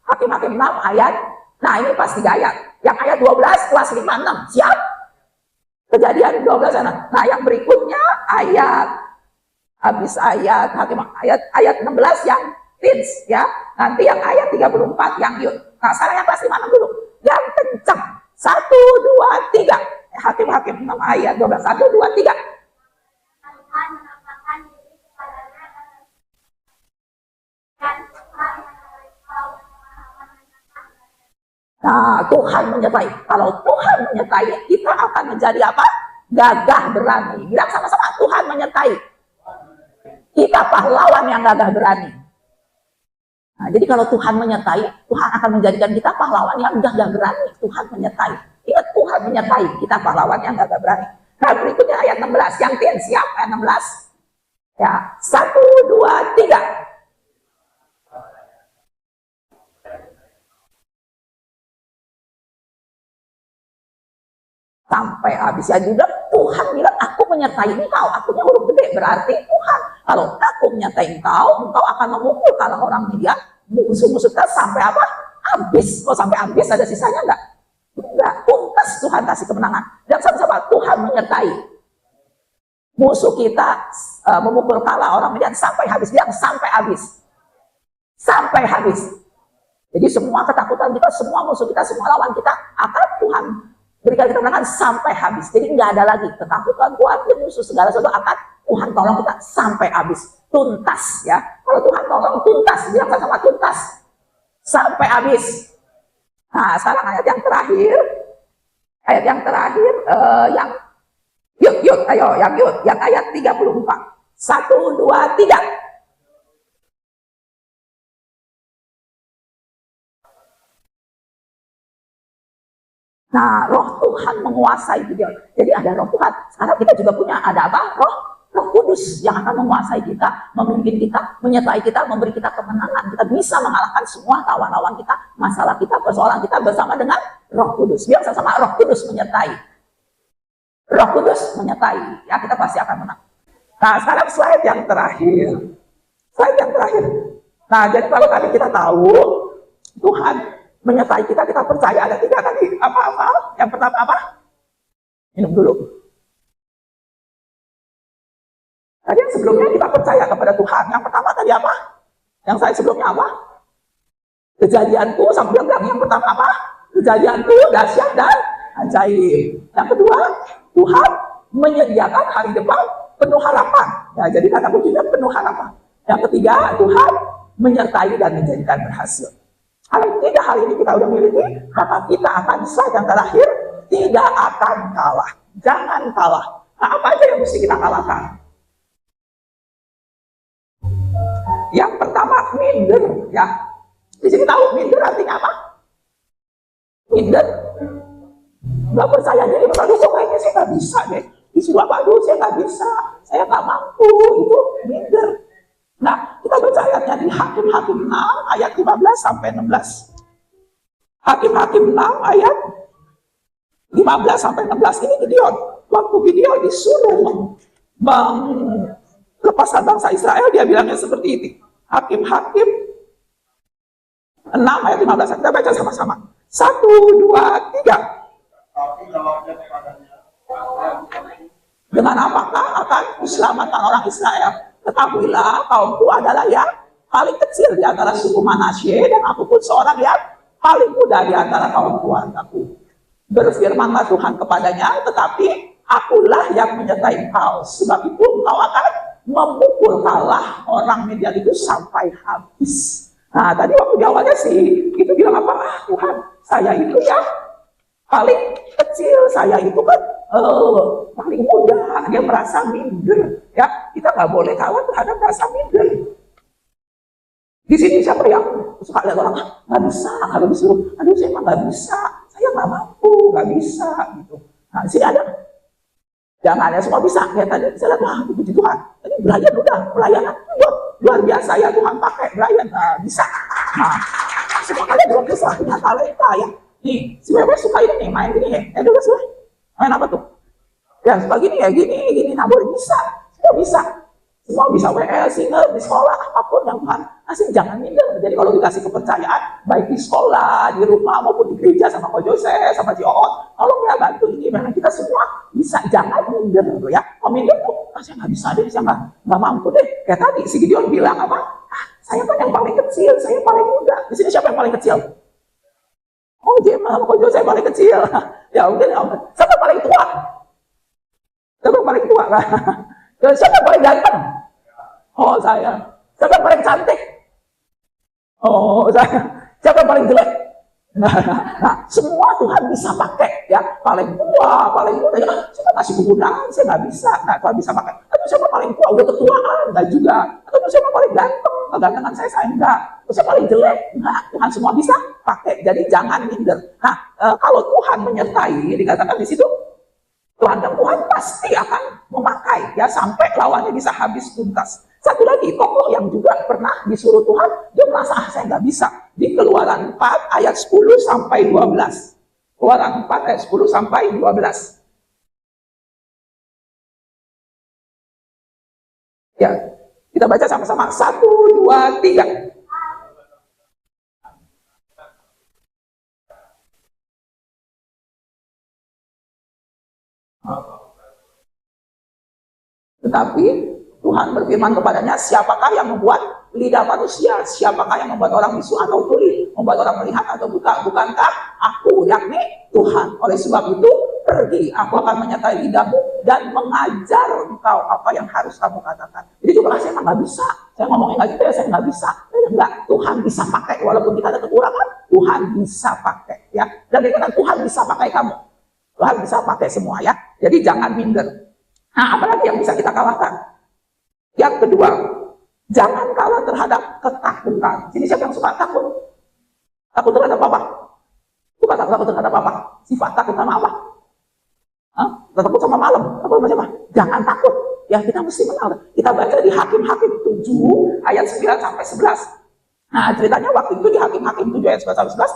Hakim-Hakim 6 ayat. Nah, ini pas 3 ayat. Yang ayat 12 kelas 56. Siap? Kejadian 12 sana. Nah, yang berikutnya ayat habis ayat Hakim ayat 16 yang teens ya. Nanti yang ayat 34 yang youth. Nah, sekarang yang kelas 56 dulu. Yang kencang. 1 2 3. Hakim-Hakim 6 ayat 12. 1 2 3. Nah, Tuhan menyertai. Kalau Tuhan menyertai, kita akan menjadi apa? Gagah berani. Bilang sama-sama, Tuhan menyertai. Kita pahlawan yang gagah berani. Nah, jadi kalau Tuhan menyertai, Tuhan akan menjadikan kita pahlawan yang gagah berani. Tuhan menyertai. Ingat, Tuhan menyertai. Kita pahlawan yang gagah berani. Nah, berikutnya ayat 16. Yang ten siap, ayat 16. Ya, 1 2 3. Sampai habis ya juga Tuhan bilang, aku menyertai engkau. Akunya huruf gede, berarti Tuhan. Kalau aku menyertai engkau, engkau akan memukul kalau orang dia musuh-musuh kita sampai apa? Habis. Kok sampai habis ada sisanya enggak? Enggak. Tuntas Tuhan kasih kemenangan. Dan sama-sama Tuhan menyertai. Musuh kita memukul kala orang Midian sampai habis. Bilang sampai habis. Sampai habis. Jadi semua ketakutan kita, semua musuh kita, semua lawan kita akan Tuhan berikan kita kemenangan sampai habis. Jadi nggak ada lagi ketakutan, khawatir, musuh segala sesuatu akan Tuhan tolong kita sampai habis. Tuntas ya. Kalau Tuhan tolong tuntas, bilang sama tuntas. Sampai habis. Nah, sekarang ayat yang terakhir. Ayat yang terakhir yang yuk, ayo yang yuk, yang ayat 34. 1 2 3. Nah, roh Tuhan menguasai dia. Jadi ada roh Tuhan. Sekarang kita juga punya ada apa? Roh Kudus yang akan menguasai kita, memimpin kita, menyertai kita, memberi kita kemenangan. Kita bisa mengalahkan semua lawan-lawan kita, masalah kita, persoalan kita bersama dengan Roh Kudus. Biar sama Roh Kudus menyertai. Roh Kudus menyertai. Ya, kita pasti akan menang. Nah, sekarang slide yang terakhir. Slide yang terakhir. Nah, jadi kalau tadi kita tahu Tuhan menyertai kita, kita percaya. Ada 3 tadi. Apa-apa? Yang pertama apa? Minum dulu. Tadi yang sebelumnya kita percaya kepada Tuhan. Yang pertama tadi apa? Yang saya sebelumnya apa? Kejadianku, sampai bilang yang pertama apa? Kejadianku dahsyat dan ajaib. Yang kedua, Tuhan menyediakan hari depan penuh harapan. Ya, jadi kata kuncinya penuh harapan. Yang ketiga, Tuhan menyertai dan menjadikan berhasil. Kalau 3 hal ini kita udah miliki, maka kita akan slide yang terakhir, tidak akan kalah. Jangan kalah. Nah, apa aja yang mesti kita kalahkan? Yang pertama, minder. Ya, di sini tahu minder artinya apa? Minder, nggak percaya diri. Aduh, kayaknya saya nggak bisa deh. Disuruh apa? Aduh, saya nggak bisa. Saya nggak mampu. Itu minder. Nah, kita baca ayatnya di Hakim-Hakim 6 ayat 15 sampai 16. Hakim-Hakim 6 ayat 15 sampai 16. Ini Gideon. Waktu Gideon disuruh melepaskan bangsa Israel, dia bilangnya seperti ini. Hakim-Hakim 6 ayat 15. Kita baca sama-sama. 1, 2, 3. Tapi jawabnya kepadanya, Dengan apakah akan diselamatkan orang Israel? Ketahuilah, kaumku adalah yang paling kecil di antara suku Manasye, dan aku pun seorang yang paling muda di antara kaum keluargaku. Berfirmanlah Tuhan kepadanya, tetapi akulah yang menyertai engkau, sebab itu engkau akan memukul kalah orang Midian itu sampai habis. Nah, tadi waktu di awalnya sih, itu bilang apa? Ah, Tuhan, saya itu ya paling kecil, saya itu kan paling muda. Dia merasa minder. Ya, kita nggak boleh kalah terhadap rasa minder. Di sini siapa yang suka lihat orang nggak bisa, kalau disuruh, aduh saya emang nggak bisa, saya nggak mampu, nggak bisa gitu. Nah, di sini ada. Jangan ya semua bisa. Kayak tadi saya lihat, wah puji Tuhan. Tadi Brian udah pelayanan luar biasa ya, Tuhan pakai Brian bisa. Nah, semua kalian juga bisa punya talenta ya. Nih, si Wewe suka ini nih, main gini ya. Dulu sih, main apa tuh? Ya, suka gini ya, gini. Nah, boleh bisa. Semua bisa. Semua bisa WL, singer, di sekolah, apapun yang Tuhan kasih, jangan minder. Jadi kalau dikasih kepercayaan, baik di sekolah, di rumah, maupun di gereja, sama Ko Jose, sama Ci Oot, tolong ya bantu ini. Memang kita semua bisa, jangan minder gitu ya. Kalau minder tuh, saya nggak bisa deh, saya nggak mampu deh. Kayak tadi, si Gideon bilang apa? Saya kan yang paling kecil, saya paling muda. Di sini siapa yang paling kecil? Oh, Jema, Ko Jose saya paling kecil. Ya mungkin, siapa paling tua? Siapa paling tua kan? Dan siapa paling ganteng? Oh, saya. Siapa paling cantik? Oh, saya. Siapa paling jelek? Nah, semua Tuhan bisa pakai ya. Paling tua, paling muda. Ya, saya kasih kegunaan, saya nggak bisa. Nah, Tuhan bisa pakai. Atau siapa paling tua, udah ketuaan? Nggak juga. Atau siapa paling ganteng? Kegantengan saya enggak. Atau siapa paling jelek? Nah, Tuhan semua bisa pakai. Jadi jangan minder. Nah, kalau Tuhan menyertai, dikatakan di situ, Tuhan pasti akan memakai ya sampai lawannya bisa habis tuntas. Satu lagi tokoh yang juga pernah disuruh Tuhan, dia merasa saya nggak bisa. Di Keluaran 4 ayat 10 sampai 12. Keluaran 4 ayat 10 sampai 12. Ya, kita baca sama-sama. 1, 2, 3. Tetapi Tuhan berfirman kepadanya, siapakah yang membuat lidah manusia? Siapakah yang membuat orang bisu atau tuli? Membuat orang melihat atau buta? Bukankah aku, yakni Tuhan? Oleh sebab itu, pergi, aku akan menyertai lidahmu dan mengajar engkau apa yang harus kamu katakan. Jadi coba saya nggak bisa. Saya ngomongin lagi gitu ya, saya nggak bisa. Enggak, Tuhan bisa pakai. Walaupun kita ada kekurangan, Tuhan bisa pakai. Ya, dan dikatakan Tuhan bisa pakai kamu. Tuhan bisa pakai semua ya. Jadi jangan minder. Nah, apalagi yang bisa kita kalahkan? Yang kedua, jangan kalah terhadap ketakutan. Sini siapa yang suka takut? Takut terhadap apa? Suka takut terhadap apa? Sifat takut sama apa? Hah? Takut sama malam. Takut sama siapa? Jangan takut. Ya, kita mesti menang. Kita baca di Hakim-Hakim 7 ayat 9 sampai 11. Nah, ceritanya waktu itu di Hakim-Hakim 7 ayat 9 sampai 11,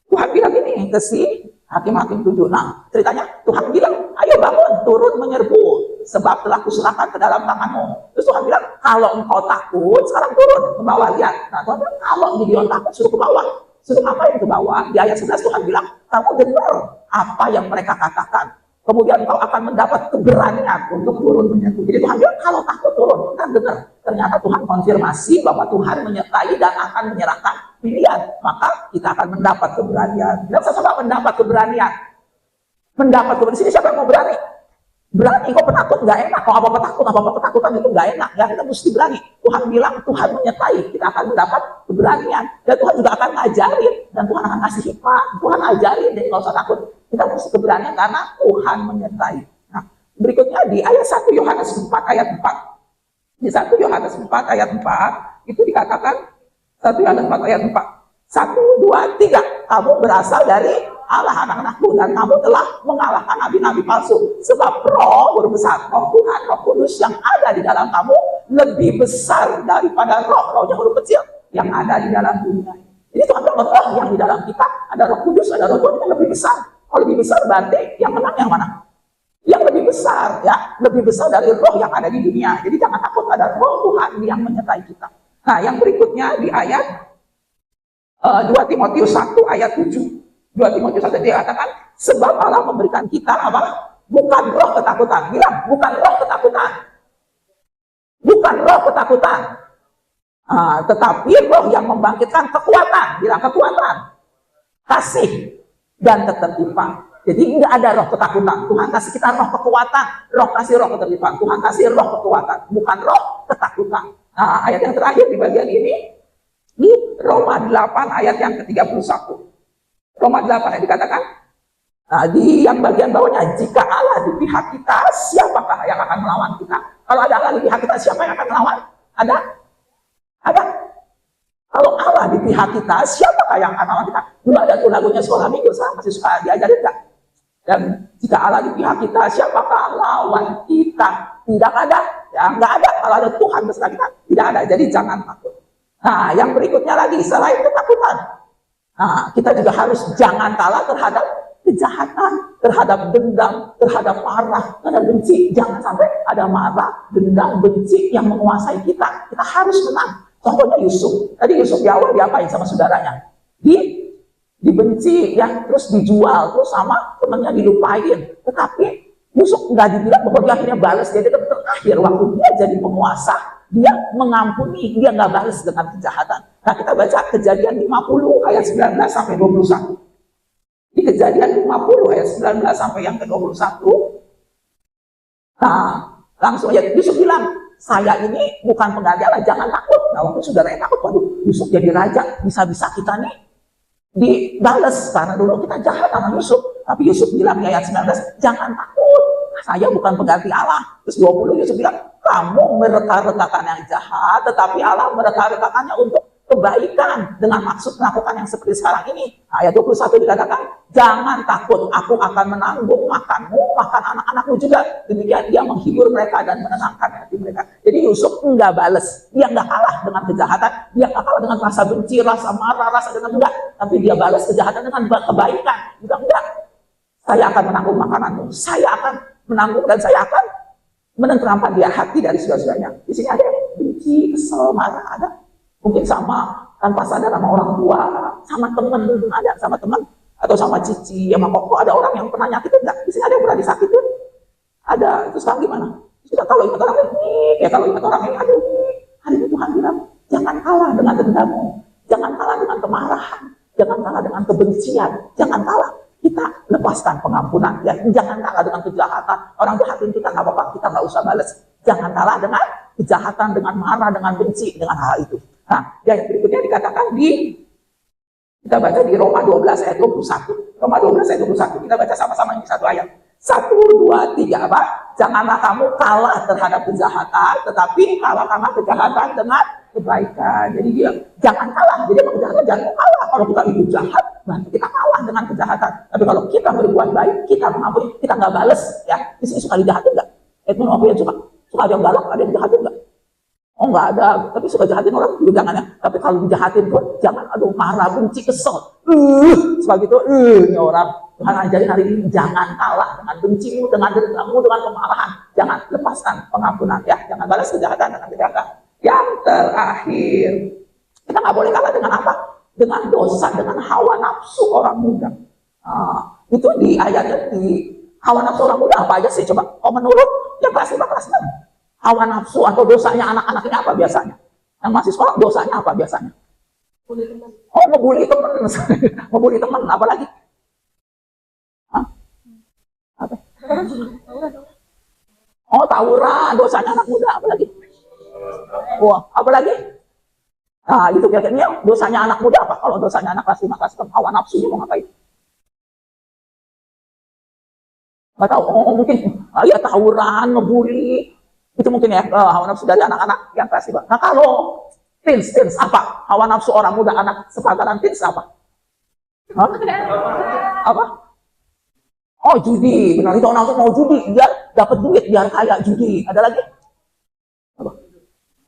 Tuhan bilang gini ke si Hakim-Hakim 7. Nah, ceritanya Tuhan bilang, ayo bangun, turun menyerbu, sebab telah kuserahkan ke dalam tanganmu. Terus Tuhan bilang, kalau engkau takut, sekarang turun ke bawah, lihat. Nah, Tuhan bilang, kalau Gideon takut, suruh ke bawah. Suruh ngapain ke bawah? Di ayat 11 Tuhan bilang, kamu dengar apa yang mereka katakan. Kemudian kau akan mendapat keberanian untuk turun menyerbu. Jadi Tuhan bilang, kalau takut turun, kan dengar. Ternyata Tuhan konfirmasi bahwa Tuhan menyertai dan akan menyerahkan pilihan. Maka kita akan mendapat keberanian. Bilang sama mendapat keberanian. Mendapat keberanian. Sini siapa yang mau berani? Berani, kok penakut nggak enak. Kalau apa-apa takut, apa-apa ketakutan itu nggak enak. Ya, kita mesti berani. Tuhan bilang, Tuhan menyertai. Kita akan mendapat keberanian. Dan Tuhan juga akan ngajarin. Dan Tuhan akan kasih hikmah. Tuhan ajarin, jadi nggak usah takut. Kita mesti keberanian karena Tuhan menyertai. Nah, berikutnya di ayat 1 Yohanes 4 ayat 4. Di 1 Yohanes 4 ayat 4 itu dikatakan 1 Yohanes 4 ayat 4. 1, 2, 3. Kamu berasal dari Allah anak-anakku dan kamu telah mengalahkan nabi-nabi palsu. Sebab roh guru besar, roh Tuhan, roh kudus yang ada di dalam kamu lebih besar daripada roh-roh yang guru kecil yang ada di dalam dunia. Jadi Tuhan bilang roh yang di dalam kita, ada roh kudus, ada roh Tuhan yang lebih besar. Kalau lebih besar berarti yang menang yang mana? Yang lebih besar, ya, lebih besar dari roh yang ada di dunia. Jadi jangan takut, ada roh Tuhan yang menyertai kita. Nah, yang berikutnya di ayat 2 Timotius 1 ayat 7. 2 Timotius 1 dia katakan, sebab Allah memberikan kita apa? Bukan roh ketakutan. Bilang, bukan roh ketakutan. Bukan roh ketakutan. Tetapi roh yang membangkitkan kekuatan. Bilang kekuatan. Kasih dan ketertiban. Jadi tidak ada roh ketakutan. Tuhan kasih kita roh kekuatan. Roh kasih roh ketertiban. Tuhan kasih roh kekuatan. Bukan roh ketakutan. Nah, ayat yang terakhir di bagian ini. Di Roma 8 ayat yang ke-31. Roma 8 yang dikatakan, di yang bagian bawahnya, jika Allah di pihak kita, siapakah yang akan melawan kita? Kalau ada Allah di pihak kita, siapa yang akan melawan? Ada? Ada? Kalau Allah di pihak kita, siapakah yang akan melawan kita? Dulu ada tuh lagunya sekolah minggu, saya masih suka diajarin enggak? Dan jika Allah di pihak kita, siapakah lawan kita? Tidak ada. Ya, enggak ada. Kalau ada Tuhan beserta kita, tidak ada. Jadi jangan takut. Nah, yang berikutnya lagi, selain ketakutan, kita juga harus jangan kalah terhadap kejahatan, terhadap dendam, terhadap marah, terhadap benci. Jangan sampai ada marah, dendam, benci yang menguasai kita. Kita harus menang. Contohnya Yusuf. Tadi Yusuf di awal diapain sama saudaranya? Dibenci, ya, terus dijual, terus sama temannya dilupain. Tetapi Yusuf nggak dibilang bahwa dia akhirnya balas. Dia tetap terakhir waktu dia jadi penguasa, dia mengampuni, dia nggak balas dengan kejahatan. Nah, kita baca Kejadian 50 ayat 19 sampai 21. Di Kejadian 50 ayat 19 sampai yang ke-21. Nah, langsung aja Yusuf bilang, saya ini bukan pengganti Allah, jangan takut. Nah, waktu saudaranya takut, waduh, Yusuf jadi raja, bisa-bisa kita nih dibales, karena dulu kita jahat sama Yusuf. Tapi Yusuf bilang di ayat 19, jangan takut, saya bukan pengganti Allah. Terus 20 Yusuf bilang, kamu mereka-rekakan yang jahat, tetapi Allah mereka-rekakannya untuk kebaikan dengan maksud melakukan yang seperti sekarang ini. Ayat 21 dikatakan, jangan takut, aku akan menanggung makanmu, makan anak-anakmu juga. Demikian dia menghibur mereka dan menenangkan hati mereka. Jadi Yusuf enggak bales, dia enggak kalah dengan kejahatan, dia enggak kalah dengan rasa benci, rasa marah, rasa dendam, enggak. Tapi dia balas kejahatan dengan kebaikan. Juga enggak, saya akan menanggung makananmu, saya akan menanggung dan saya akan menenteramkan dia hati dari saudara-saudaranya. Di sini ada yang benci, kesel, marah, ada. Mungkin sama tanpa sadar sama orang tua, sama teman mungkin ada, sama teman atau sama cici, sama koko, ada orang yang pernah nyakitin enggak? Di sini ada yang pernah disakitin? Ada. Itu sekarang gimana? Sudah kalau ingat orang ini, ya kalau ingat orang ini, aduh, hari ini Tuhan bilang, jangan kalah dengan dendammu, jangan kalah dengan kemarahan, jangan kalah dengan kebencian, jangan kalah. Kita lepaskan pengampunan, ya, jangan kalah dengan kejahatan. Orang jahatin kita nggak apa-apa, kita nggak usah balas. Jangan kalah dengan kejahatan, dengan marah, dengan benci, dengan hal itu. Nah, yang berikutnya dikatakan kita baca di Roma 12 ayat 21. Roma 12 ayat 21. Kita baca sama-sama ini satu ayat. 1, 2, 3 apa? Janganlah kamu kalah terhadap kejahatan, tetapi kalahkanlah kejahatan dengan kebaikan. Jadi dia jangan kalah. Jadi kalau kejahatan jangan kalah. Kalau kita itu jahat, berarti kita kalah dengan kejahatan. Tapi kalau kita berbuat baik, kita mengampuni, kita nggak bales, ya. Di sini suka dijahatin nggak? Itu aku yang suka ada yang galak, ada yang jahatin nggak? Oh, nggak ada, tapi suka jahatin orang juga jangan, ya. Tapi kalau dijahatin pun jangan, aduh, marah, benci, kesel. Seperti itu, ini orang. Tuhan ajarin hari ini, jangan kalah dengan bencimu, dengan dendammu, dengan kemarahan. Jangan lepaskan pengampunan, ya. Jangan balas kejahatan dengan kejahatan. Yang terakhir, kita nggak boleh kalah dengan apa? Dengan dosa, dengan hawa nafsu orang muda. Itu di ayatnya, di hawa nafsu orang muda apa aja sih? Coba, menurut yang kelas 5, kelas 6. Hawa nafsu atau dosanya anak-anaknya apa biasanya? Yang masih sekolah dosanya apa biasanya? Oh, ngebully teman. Ngebully teman, apa lagi? Apa? Oh, tawuran, dosanya anak muda, apa lagi? Wah, apa lagi? Nah, itu kira-kira dosanya anak muda apa? Kalau dosanya anak kelas 5, kelas 6, hawa nafsunya mau ngapain? Nggak tahu. Oh, mungkin ya tawuran, ngebully. Itu mungkin ya hawa nafsu dari anak-anak yang keras. Nah kalau teens apa? Hawa nafsu orang muda, anak sepantaran teens apa? Hah? Apa? Oh judi, benar itu orang mau judi, biar dapat duit, biar kaya judi. Ada lagi? Apa?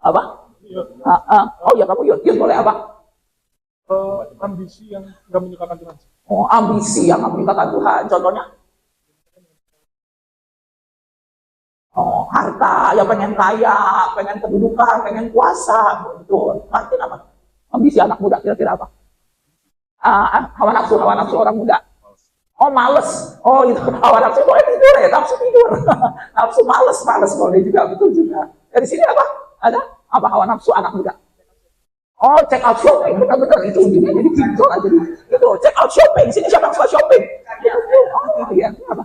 Apa? Oh ya kamu yuk boleh apa? Ambisi yang nggak menyukakan Tuhan. Oh ambisi yang nggak menyukakan Tuhan, contohnya? Oh harta, ya pengen kaya, pengen kedudukan, pengen kuasa, betul. Nanti apa? Ambisi anak muda kira-kira apa? Hawa nafsu orang muda. Oh males, oh itu hawa nafsu boleh tidur ya, nafsu tidur, nafsu males boleh juga, betul juga. Dari sini apa? Ada apa hawa nafsu anak muda? Oh check out shopping, betul itu ujungnya jadi pintu aja itu check out shopping. Sini siapa yang suka shopping? Oh iya apa?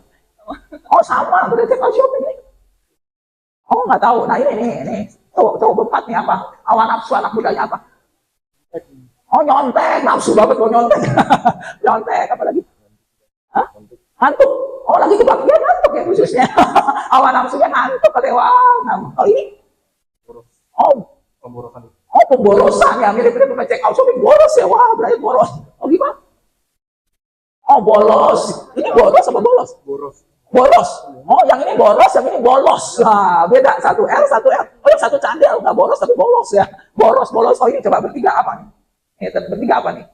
Oh sama, berarti check out shopping. Oh nggak tahu. Nah ini coba empat nih apa? Hawa nafsu anak mudanya apa? Oh nyontek, nafsu banget mau nyontek, nyontek apa lagi? Ngantuk. Oh lagi kebagian ngantuk ya khususnya. Hawa nafsunya ngantuk kelewat. Nah, kalau ini pemborosan ya, mirip-mirip sama check out shopping, boros ya. Wah berarti boros. Oh gimana? Oh bolos. Ini boros apa bolos? Boros. Oh yang ini boros, yang ini bolos. Nah beda, satu L. Oh yang satu candel, nggak boros tapi bolos ya. Bolos. Oh ini coba bertiga apa nih? Ini bertiga apa nih?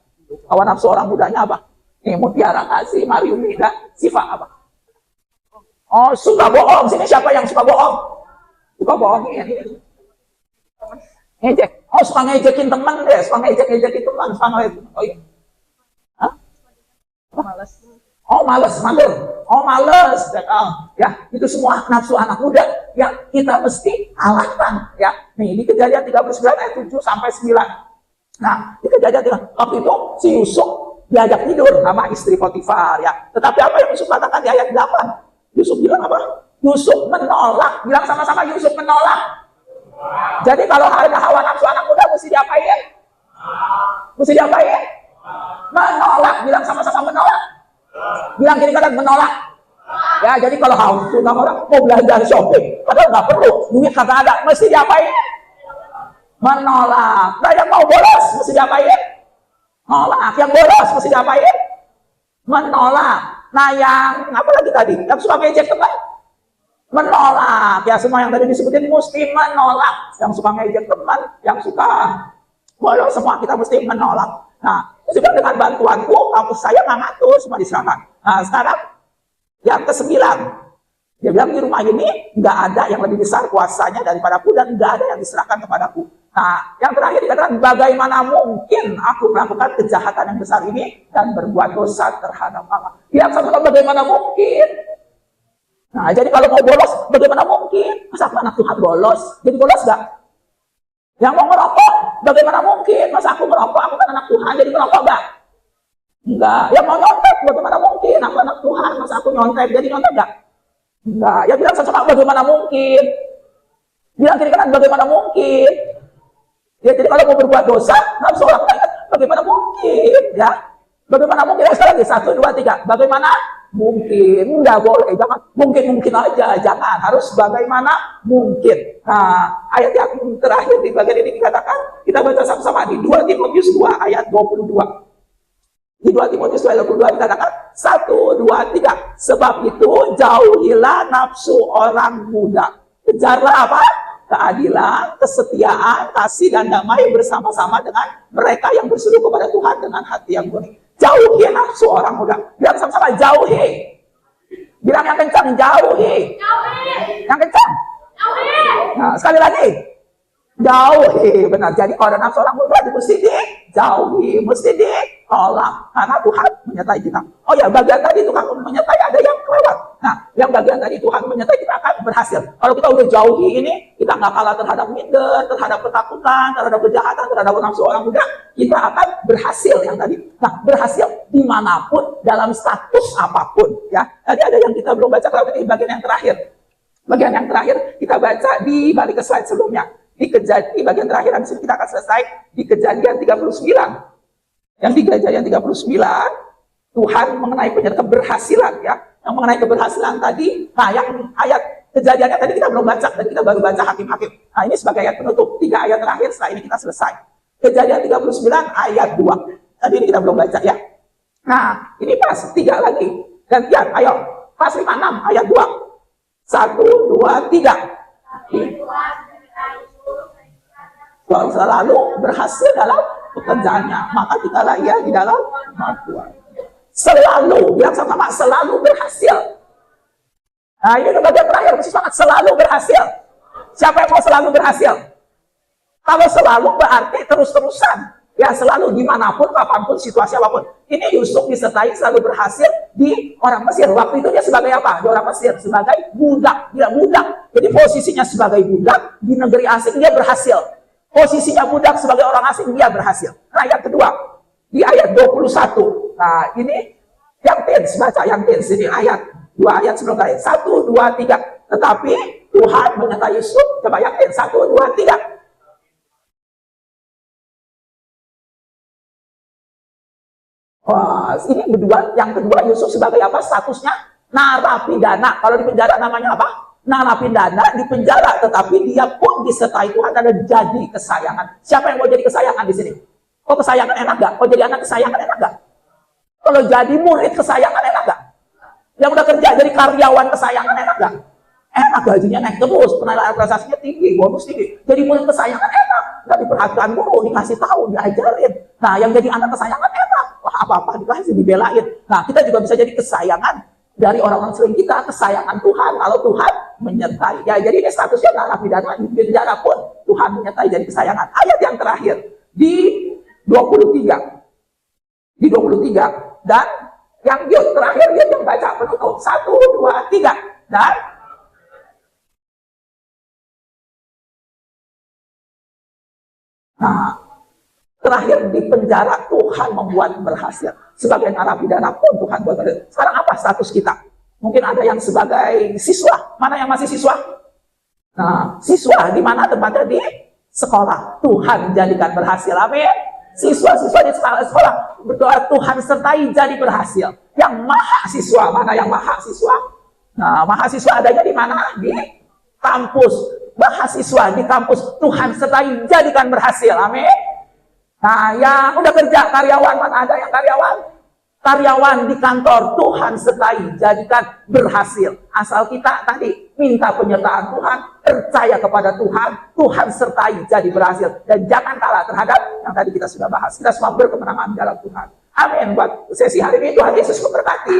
Hawa nafsu orang mudanya apa? Ini Mutiara Kasih, Mariumi, dan Siva apa? Oh, suka bohong. Sini siapa yang suka bohong? Suka bohong ini. Ngejek. Oh, suka ngejekin teman deh. Suka ngejekin teman. Oh iya. Hah? Males. Oh, mager. Oh, males. Ya, itu semua nafsu anak muda yang kita mesti kalahkan. Ya, nih ini Kejadian 39 ayat 7 sampai 9. Nah, ini Kejadian waktu itu si Yusuf diajak tidur sama istri Potifar ya. Tetapi apa yang Yusuf katakan di ayat 8? Yusuf bilang apa? Yusuf menolak. Bilang sama-sama Yusuf menolak. Jadi kalau ada hawa nafsu anak muda mesti diapain? Mesti diapain? Menolak. Bilang sama-sama menolak. Bilang kiri kanan menolak. Ya jadi kalau nafsu orang mau belanja shopping, padahal nggak perlu, duit kagak ada, mesti diapain? Menolak. Nah yang mau bolos mesti diapain? Nolak. Yang bolos mesti diapain? Menolak. Nah yang apa lagi tadi? Yang suka ngejek teman? Menolak. Ya semua yang tadi disebutin mesti menolak. Yang suka ngejek teman, yang suka bolos, semua kita mesti menolak. Nah, juga dengan bantuanku, kampus saya nggak ngatur, semua diserahkan. Nah sekarang yang ke-9. Dia bilang di rumah ini nggak ada yang lebih besar kuasanya daripadaku dan nggak ada yang diserahkan kepadaku. Nah, yang terakhir dikatakan bagaimana mungkin aku melakukan kejahatan yang besar ini dan berbuat dosa terhadap Allah. Yang sama bagaimana mungkin? Nah, jadi kalau mau bolos, bagaimana mungkin? Masa aku anak Tuhan bolos? Jadi bolos nggak? Yang mau ngerokok, bagaimana mungkin? Masa aku ngerokok? Aku kan anak Tuhan, jadi ngerokok nggak? Enggak. Yang mau nyontek, bagaimana mungkin? Aku anak Tuhan, masa aku nyontek? Jadi nyontek nggak? Enggak. Yang bilang sama bagaimana mungkin? Bilang kiri kanan bagaimana mungkin? Ya, jadi kalau mau berbuat dosa, nafsu orang lain, bagaimana mungkin? Ya, bagaimana mungkin? Sekali lagi, 1, 2, 3. Bagaimana mungkin? Enggak boleh, jangan mungkin aja, jangan. Harus bagaimana mungkin. Nah, ayat yang terakhir di bagian ini dikatakan, kita baca sama-sama di 2 Timotius 2 ayat 22. Di 2 Timotius 2 ayat 22 dikatakan, 1, 2, 3. Sebab itu jauhilah nafsu orang muda. Kejarlah apa? Keadilan, kesetiaan, kasih, dan damai bersama-sama dengan mereka yang berseru kepada Tuhan dengan hati yang murni. Jauhi nafsu orang muda. Bilang sama-sama jauhi. Bilang yang kencang, jauhi. Yang kencang. Nah, sekali lagi. Jauhi. Benar. Jadi kalau ada nafsu orang muda mesti dijauhi, mesti ditolak. Karena Tuhan menyertai kita. Oh ya, bagian tadi Tuhan menyertai ada yang kelewat. Nah, yang bagian tadi Tuhan menyertai kita akan berhasil. Kalau kita udah jauhi ini, kita nggak kalah terhadap minder, terhadap ketakutan, terhadap kejahatan, terhadap nafsu orang muda, kita akan berhasil yang tadi. Nah, berhasil dimanapun, dalam status apapun. Ya, tadi ada yang kita belum baca, kalau ini bagian yang terakhir. Bagian yang terakhir kita baca di balik ke slide sebelumnya. Di bagian terakhir, habis ini kita akan selesai di Kejadian 39. Yang di Kejadian 39, Tuhan mengenai keberhasilan ya. Yang mengenai keberhasilan tadi, nah yang ayat kejadiannya tadi kita belum baca, dan kita baru baca Hakim-Hakim. Nah ini sebagai ayat penutup, 3 ayat terakhir, setelah ini kita selesai. Kejadian 39 ayat 2. Tadi ini kita belum baca ya. Nah ini pas, 3 lagi. Gantian, ayo. Pas 56 ayat 2. 1, 2, 3. Selalu berhasil dalam pekerjaannya, maka tinggallah ia di dalam kemampuan. Selalu, bilang sama-sama, selalu berhasil. Nah ini bagian terakhir, mesti semangat, selalu berhasil. Siapa yang mau selalu berhasil? Kalau selalu berarti terus-terusan, ya selalu, dimanapun, kapanpun, situasi apapun. Ini Yusuf disertai selalu berhasil di orang Mesir. Waktu itu dia sebagai apa? Di orang Mesir, sebagai budak, dia budak. Jadi posisinya sebagai budak di negeri asing dia berhasil. Posisinya budak sebagai orang asing dia berhasil. Nah yang kedua, di ayat 21. Nah ini yang tens, baca yang tens ini ayat 2 ayat sebelum tadi. 1, 2, 3. Tetapi Tuhan menyertai Yusuf. Coba yang tens, 1, 2, 3. Wah, ini yang kedua Yusuf sebagai apa? Statusnya narapidana. Kalau di penjara namanya apa? Narapidana di penjara, tetapi dia pun disertai Tuhan dan jadi kesayangan. Siapa yang mau jadi kesayangan di sini? Kok kesayangan enak gak? Kok jadi anak kesayangan enak gak? Kalau jadi murid kesayangan enak gak? Yang udah kerja jadi karyawan kesayangan enak gak? Enak, gajinya naik terus, penilaian prestasinya tinggi, bonus tinggi. Jadi murid kesayangan enak, nggak diperhatikan guru, dikasih tahu, diajarin. Nah, yang jadi anak kesayangan enak, wah apa-apa dikasih, dibelain. Nah, kita juga bisa jadi kesayangan dari orang-orang sering kita, kesayangan Tuhan kalau Tuhan menyertai. Ya, jadi ini statusnya narapidana di penjara pun Tuhan menyertai jadi kesayangan. Ayat yang terakhir di 23. Di 23 dan yang Yud terakhir Yud yang baca penutup 1, 2, 3 dan nah, terakhir di penjara Tuhan membuat berhasil. Sebagai narapidana pun Tuhan buat berhasil. Sekarang apa status kita? Mungkin ada yang sebagai siswa. Mana yang masih siswa? Nah, siswa di mana tempatnya? Di sekolah. Tuhan jadikan berhasil. Amin. Siswa-siswa di sekolah berdoa Tuhan sertai jadi berhasil. Yang mahasiswa, mana yang mahasiswa? Nah, mahasiswa adanya di mana? Di kampus. Mahasiswa di kampus Tuhan sertai jadikan berhasil. Amin. Nah, yang udah kerja karyawan, mana ada yang karyawan? Karyawan di kantor Tuhan sertai jadikan berhasil. Asal kita tadi minta penyertaan Tuhan, percaya kepada Tuhan, Tuhan sertai jadi berhasil. Dan jangan kalah terhadap yang tadi kita sudah bahas. Kita semua berkemenangan dalam Tuhan. Amin. Buat sesi hari ini Tuhan Yesus memberkati.